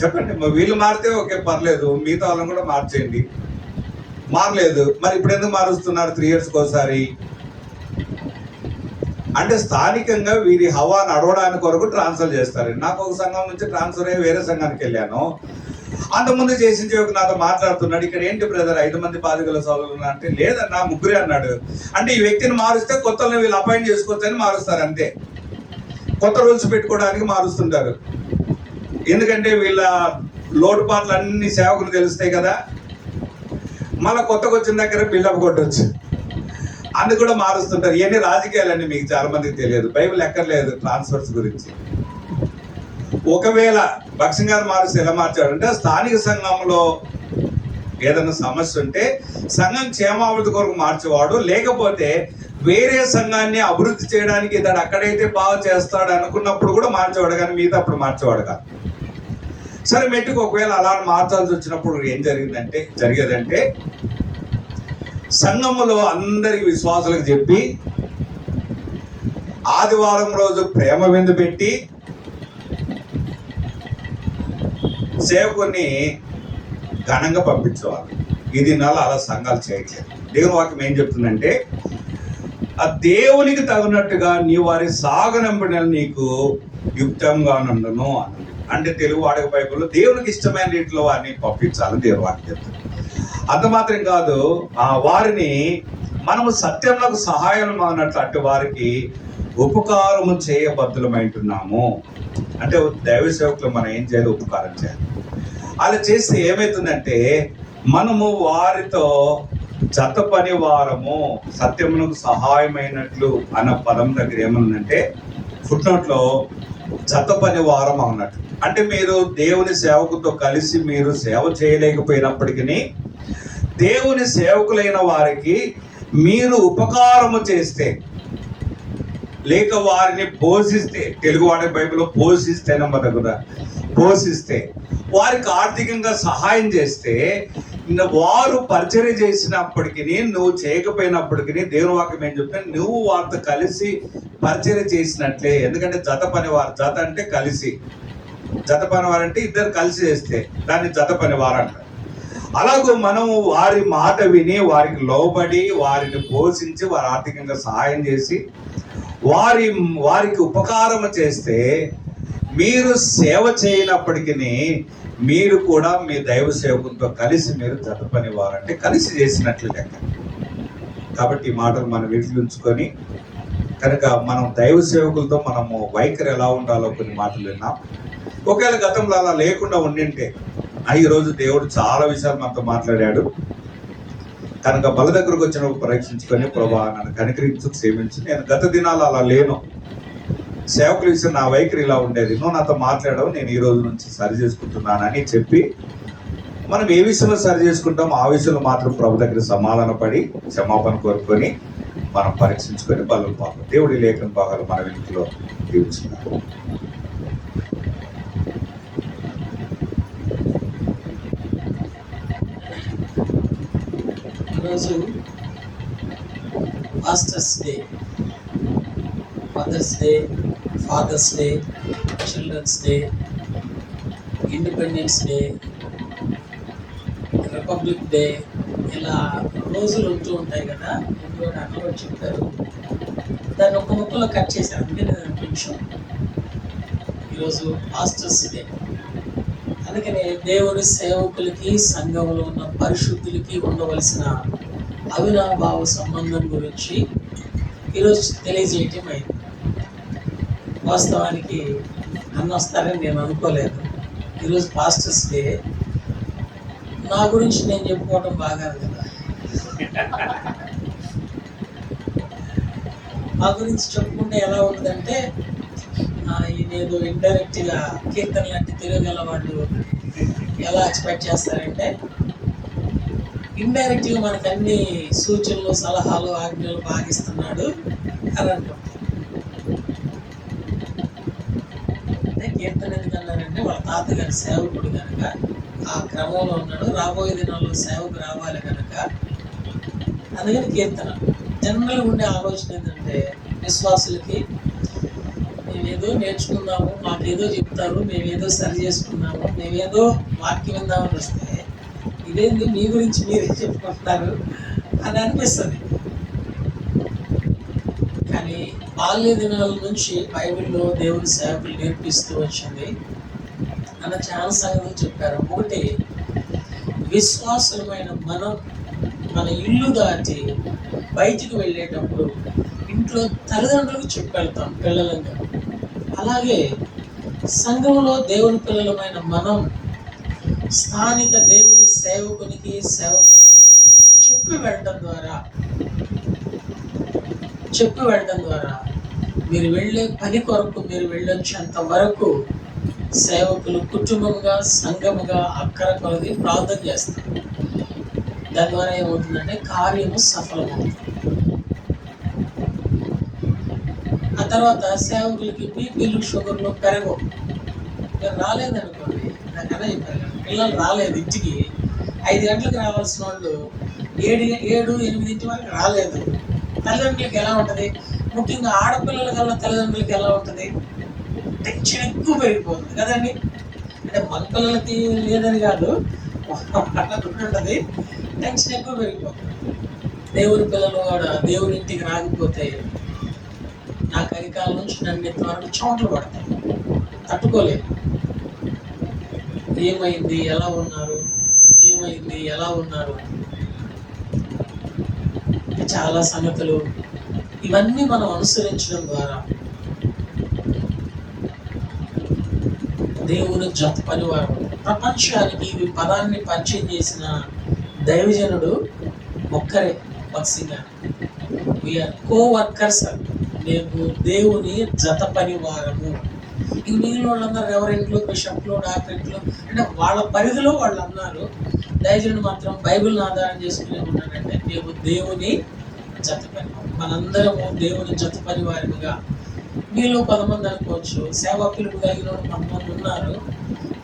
చెప్పండి. వీళ్ళు మారితే ఓకే, పర్లేదు, మిగతా వాళ్ళని కూడా మార్చేయండి. మారలేదు, మరి ఇప్పుడు ఎందుకు మారుస్తున్నారు 3 ఇయర్స్కి ఒకసారి? అంటే స్థానికంగా వీరి హవాను అడవడానికి కొరకు ట్రాన్స్ఫర్ చేస్తారు. నాకు ఒక సంఘం నుంచి ట్రాన్స్ఫర్ అయ్యి వేరే సంఘానికి వెళ్ళాను. అంతకుముందు చేసిన చెవికి నాతో మాట్లాడుతున్నాడు, ఇక్కడ ఏంటి బ్రదర్ 5 మంది బాధికుల సోదరులు అంటే, లేదన్నా 3 అన్నాడు. అంటే ఈ వ్యక్తిని మారుస్తే కొత్తలను వీళ్ళు అపాయింట్ చేసుకోవచ్చని మారుస్తారు అంతే. కొత్త రూల్స్ పెట్టుకోవడానికి మారుస్తుంటారు. ఎందుకంటే వీళ్ళ లోటుపాట్లు అన్ని సేవకులు తెలుస్తాయి కదా. మళ్ళీ కొత్తగా వచ్చిన దగ్గర బిల్డప్ కొట్టవచ్చు, అందుకు కూడా మారుస్తుంటారు. ఇవన్నీ రాజకీయాలన్నీ మీకు చాలా మందికి తెలియదు. బైబిల్ ఎక్కర్లేదు ట్రాన్స్ఫర్స్ గురించి. ఒకవేళ భక్సింగ్ గారు మారుస్తే ఎలా మార్చాడంటే స్థానిక సంఘంలో ఏదైనా సమస్య ఉంటే సంఘం క్షేమాభివృద్ధి కొరకు మార్చేవాడు, లేకపోతే వేరే సంఘాన్ని అభివృద్ధి చేయడానికి ఇతడు అక్కడైతే బాగా చేస్తాడు అనుకున్నప్పుడు కూడా మార్చేవాడు, కానీ మిగతా అప్పుడు మార్చేవాడు కాదు. సరే, మెట్టుకు ఒకవేళ అలా మార్చాల్సి వచ్చినప్పుడు ఏం జరిగేదంటే సంఘములో అందరికి విశ్వాసులకు చెప్పి ఆదివారం రోజు ప్రేమ విందు పెట్టి సేవకుని ఘనంగా పంపించేవాళ్ళు. ఇది అలా సంఘాలు చేయట్లేదు. దేవుని వాక్యం ఏం చెప్తుందంటే ఆ దేవునికి తగినట్టుగా నీ వారి సాగనంపిన నీకు యుక్తంగా నుండును అన్నది. అంటే తెలుగు వాడక బైబిల్లో దేవునికి ఇష్టమైన రీతిలో వారిని పంపించాలని దేవుని వాక్యం చెప్తుంది. అంత మాత్రం కాదు, వారిని మనము సత్యంలో సహాయం అన్నట్లు అటు వారికి ఉపకారము చేయబద్దులమైంటున్నాము. అంటే దైవ సేవకులు మనం ఏం చేయాలి? ఉపకారం చేయాలి. అలా చేస్తే ఏమవుతుందంటే మనము వారితో జత పని వారము, సత్యమునకు సహాయమైనట్లు అన్న పదం దగ్గర ఏమన్నంటే ఫుట్నోట్లో జత పని వారం అన్నట్టు. అంటే మీరు దేవుని సేవకుతో కలిసి మీరు సేవ చేయలేకపోయినప్పటికీ దేవుని సేవకులైన వారికి మీరు ఉపకారము చేస్తే, లేక వారిని పోషిస్తే, తెలుగు వాడి బైబిల్లో పోషిస్తే పోషిస్తే వారికి ఆర్థికంగా సహాయం చేస్తే, వారు పరిచర్య చేసినప్పటికీ నువ్వు చేయకపోయినప్పటికీ దేవుని వాక్యం ఏం చెప్తే నువ్వు వారితో కలిసి పరిచర్య చేసినట్లే. ఎందుకంటే జత పనివారు, జత అంటే కలిసి, జత పనివారు అంటే ఇద్దరు కలిసి చేస్తే దాన్ని జత పనివారు అంటారు. అలాగూ మనం వారి మాట విని వారికి లోబడి వారిని పోషించి వారి ఆర్థికంగా సహాయం చేసి వారికి ఉపకారం చేస్తే మీరు సేవ చేయనప్పటికీ మీరు కూడా మీ దైవ సేవకులతో కలిసి మీరు జతపని వారంటే కలిసి చేసినట్లు లెక్క. కాబట్టి ఈ మాటలు మనం వీటిలో ఉంచుకొని కనుక మనం దైవ సేవకులతో మనము వైఖరి ఎలా ఉండాలో కొన్ని మాటలు విన్నాం. ఒకవేళ గతంలో అలా లేకుండా ఉండింటే ఈరోజు దేవుడు చాలా విషయాలు మనతో మాట్లాడాడు కనుక బల దగ్గరకు వచ్చినప్పుడు పరీక్షించుకొని ప్రభా నన్ను కనికరించు క్షమించు, నేను గత దినాలు అలా లేను, సేవకుల విషయం నా వైఖరి ఇలా ఉండేది, నువ్వు నాతో మాట్లాడవు, నేను ఈ రోజు నుంచి సరి చేసుకుంటున్నానని చెప్పి మనం ఏ విషయంలో సరి చేసుకుంటాం ఆ విషయంలో మాత్రం ప్రభు దగ్గర సమాధాన పడి క్షమాపణ కోరుకొని మనం పరీక్షించుకొని బలం పాపం దేవుడి లేఖన భాగాలు మన ఇంట్లో దీవించుకున్నాం. ఈరోజు master's day, mother's day, father's day, children's day, independence day, republic day, ఇలా రోజులు ఉంటూ ఉంటాయి కదా. ఇందులో అన్నలో చెప్పారు, దాన్ని ఒక ముక్కలో కట్ చేశారు. అందుకే నేను నిమిషం ఈరోజు మాస్టర్స్ డే. అందుకనే దేవుని సేవకులకి సంఘంలో ఉన్న పరిశుద్ధులకి ఉండవలసిన అవినాభావ సంబంధం గురించి ఈరోజు తెలియజేయటం అయింది. వాస్తవానికి అన్న వస్తారని నేను అనుకోలేదు. ఈరోజు పాస్టర్స్ డే. నా గురించి నేను చెప్పుకోవడం బాగా కదా, మా గురించి చెప్పుకుంటే ఎలా ఉంటుందంటే ఇదేదో ఇండైరెక్ట్గా కీర్తన లాంటి తిరగల వాళ్ళు ఎలా ఎక్స్పెక్ట్ చేస్తారంటే ఇండైరెక్ట్గా మనకు అన్ని సూచనలు సలహాలు ఆజ్ఞలు భాగిస్తున్నాడు అని అంటాం. అంటే కీర్తన ఎందుకన్నారంటే వాళ్ళ తాతగారి సేవకుడు కనుక ఆ క్రమంలో ఉన్నాడు, రాబోయే దినాల్లో సేవకు రావాలి కనుక అందుకని కీర్తన. జనరల్గా ఉండే ఆలోచన ఏంటంటే విశ్వాసులకి మేమేదో నేర్చుకున్నాము, మాకేదో చెప్తారు, మేమేదో సరి చేసుకున్నాము, మేమేదో వాక్యం విందామని వస్తే ఇదేంటి మీ గురించి మీరే చెప్పుకుంటున్నారు అని అనిపిస్తుంది. కానీ బాల్య దినాల నుంచి బైబిల్లో దేవుని సేవకులు నేర్పిస్తూ వచ్చింది అన్న చాలా సంగతులు చెప్పారు. ఒకటి, విశ్వాసులమైన మనం మన ఇల్లు దాటి బయటికి వెళ్ళేటప్పుడు ఇంట్లో తల్లిదండ్రులకు చెప్పి వెళ్తాం పిల్లలంగా. అలాగే సంఘంలో దేవుని పిల్లలమైన మనం స్థానిక దేవుని సేవకునికి సేవకునికి చెప్పి వెళ్ళడం ద్వారా మీరు వెళ్ళే పని కొరకు మీరు వెళ్ళొచ్చేంత వరకు సేవకులు కుటుంబంగా సంఘముగా అక్కర కొలది ప్రార్థన చేస్తారు. దాని ద్వారా ఏమవుతుందంటే కార్యము సఫలమవుతుంది. ఆ తర్వాత సేవకులకి బీపీలు షుగర్లు పెరగవు. మీరు రాలేదనుకోండి, నాకన్నా చెప్పారు కదా, పిల్లలు రాలేదు ఇంటికి 5 గంటలకు రావాల్సిన వాళ్ళు 7-8 వరకు రాలేదు. తల్లిదండ్రులకి ఎలా ఉంటుంది, ముఖ్యంగా ఆడపిల్లల కన్నా తల్లిదండ్రులకి ఎలా ఉంటుంది, టెన్షన్ ఎక్కువ పెరిగిపోతుంది కదండి. అంటే మగ పిల్లలకి లేదని కాదు, ఉంటుంది, టెన్షన్ ఎక్కువ పెరిగిపోతుంది. దేవుని పిల్లలు కూడా దేవుని ఇంటికి రాకపోతే నా కరికాల నుంచి నన్ను వరకు చోట్లు పడతాయి, తట్టుకోలేదు. ఏమైంది, ఎలా ఉన్నారు, ఏమైంది, ఎలా ఉన్నారు, చాలా సంగతులు. ఇవన్నీ మనం అనుసరించడం ద్వారా దేవుని జత పనివారు. ప్రపంచానికి ఈ పదాన్ని పరిచయం చేసిన దైవజనుడు ఒక్కరే, భక్సింగ్ గారు. వీఆర్ కో-వర్కర్స్. మేము దేవుని జత పనివారము. ఇంక మిగిలిన వాళ్ళందరూ రెవరెంట్లు, బిషప్లు, డాక్టరేట్లు అంటే వాళ్ళ పరిధిలో వాళ్ళు అన్నారు. దైవజనుడు మాత్రం బైబిల్ని ఆధారం చేసుకుని ఉన్నాడంటే మేము దేవుని జత పని, మనందరము దేవుని జత పనివారిగా. మీలో 10 మంది అనుకోవచ్చు, సేవా పిలుపు కలిగిన 10 మంది ఉన్నారు.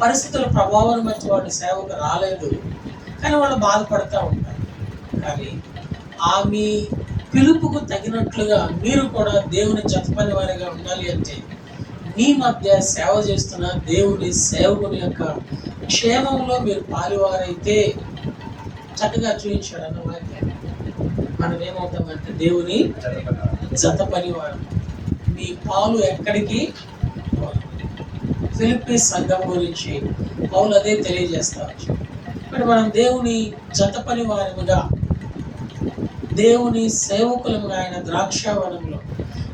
పరిస్థితుల ప్రభావాన్ని బట్టి వాళ్ళు సేవకు రాలేదు, కానీ వాళ్ళు బాధపడుతూ ఉంటారు. కానీ మీ పిలుపుకు తగినట్లుగా మీరు కూడా దేవుని జత పని వారిగా ఉండాలి అంటే మీ మధ్య సేవ చేస్తున్న దేవుని సేవకుని యొక్క క్షేమంలో మీరు పాలువారైతే చక్కగా చూపించాడు అన్న వాక్యం. మనం ఏమవుతామంటే దేవుని జత పనివారు. మీ పాలు ఎక్కడికి పోదు. ఫిలిప్పీ సంఘం గురించి పౌలు అదే తెలియజేస్తా వచ్చాడు. మరి మనం దేవుని జత పనివారముగా, దేవుని సేవకులముగా ఆయన ద్రాక్షావనంలో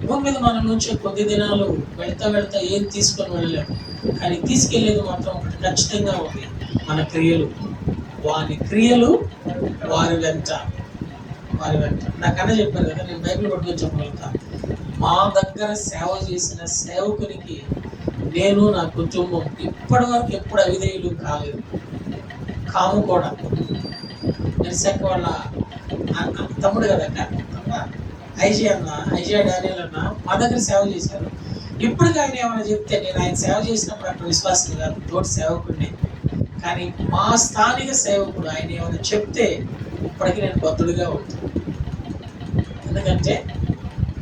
భూమి మీద మన నుంచి కొద్ది దినాలు వెళ్తా ఏం తీసుకొని వెళ్ళలేము. కానీ తీసుకెళ్లేది మాత్రం ఒకటి ఖచ్చితంగా ఉంది, మన క్రియలు. వారి క్రియలు వారి వెంట. నాకన్నా చెప్పారు కదా, నేను బైబిల్ పట్టుకొని చెప్పగలుగుతా. మా దగ్గర సేవ చేసిన సేవకునికి నేను, నా కుటుంబం ఇప్పటి వరకు ఎప్పుడు అవిధేయులు కాలేదు, కాము కూడా. నిరసక వాళ్ళ తమ్ముడు కదక్క, ఐజియా డానియల్ అన్న మా దగ్గర సేవ చేశారు. ఇప్పటికి ఆయన ఏమైనా చెప్తే నేను ఆయన సేవ చేసినప్పుడు అక్కడ విశ్వాసం కాదు, తోటి సేవకుడిని. కానీ మా స్థానిక సేవకుడు ఆయన ఏమైనా చెప్తే ఇప్పటికీ నేను బద్దుడుగా ఉంటాను. ఎందుకంటే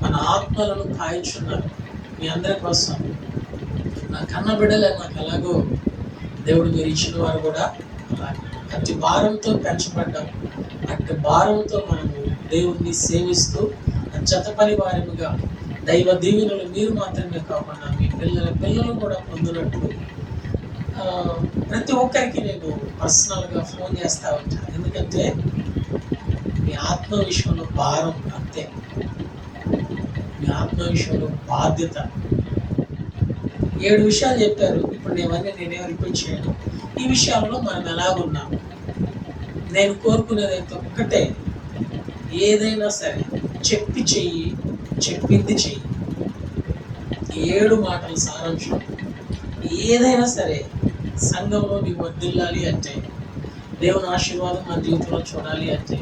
మన ఆత్మలను కాయించున్నారు మీ అందరి కోసం. నా కన్న బిడ్డలే నాకు ఎలాగో దేవుడు మీరు ఇచ్చిన వారు కూడా అలాగే అట్టి భారంతో పెంచబడ్డాం. అట్టి భారంతో మనము దేవుణ్ణి సేవిస్తూ జత పరివారముగా దైవ దీవెనలు మీరు మాత్రమే కాకుండా మీ పిల్లలు కూడా పొందినట్లు ప్రతి ఒక్కరికి నేను పర్సనల్గా ఫోన్ చేస్తూ ఉంటాను. ఎందుకంటే మీ ఆత్మ విషయంలో భారం అంతే, మీ ఆత్మ విషయంలో బాధ్యత. 7 విషయాలు చెప్పారు. ఇప్పుడు నేనేం రిపీట్ చేయను. ఈ విషయాల్లో మనం ఎలాగున్నాం. నేను కోరుకునేది అయితే ఒక్కటే, ఏదైనా సరే చెప్పి చెయ్యి, చెప్పింది చెయ్యి. 7 మాటల సారాంశం. ఏదైనా సరే సంఘంలో నీవు వర్ధిల్లాలి అంటే, దేవుని ఆశీర్వాదం మన జీవితంలో చూడాలి అంటే,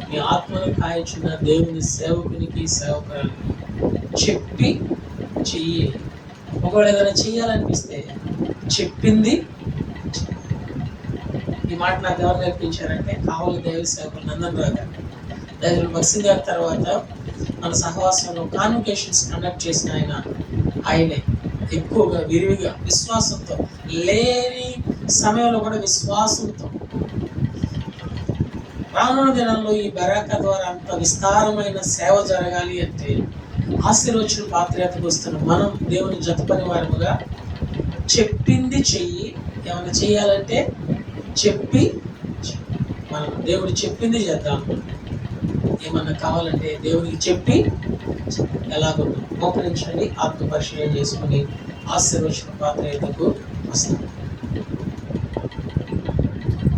మీ ఆత్మను కాయచున్న దేవుని సేవకునికి సేవకురాలికి చెప్పి చెయ్యి. ఒకవేళ ఏదైనా చెయ్యాలనిపిస్తే చెప్పింది. ఈ మాట నాకు ఎవరు నేర్పించారంటే కావలి దైవ సేవకులు నందనరావు గారు. దైవ బక్సింగ్ గారి తర్వాత మన సహవాసంలో కాన్వకేషన్స్ కండక్ట్ చేసిన ఆయనే ఎక్కువగా విరివిగా విశ్వాసంతో, లేని సమయంలో కూడా విశ్వాసంతో, రానున్న దినాల్లో ఈ బరాకా ద్వారా అంత విస్తారమైన సేవ జరగాలి అంటే ఆశీర్వచన పాత్రతకు వస్తున్న మనం దేవుని జత పని వారముగా చెప్పింది చెయ్యి. ఏమైనా చేయాలంటే చెప్పి మనం దేవుడు చెప్పింది చేద్దాం. ఏమన్నా కావాలంటే దేవునికి చెప్పి ఎలాగో మోకరించండి, ఆత్మ పరిశీలన చేసుకుని ఆశీర్వచన పాత్రతకు వస్తాం.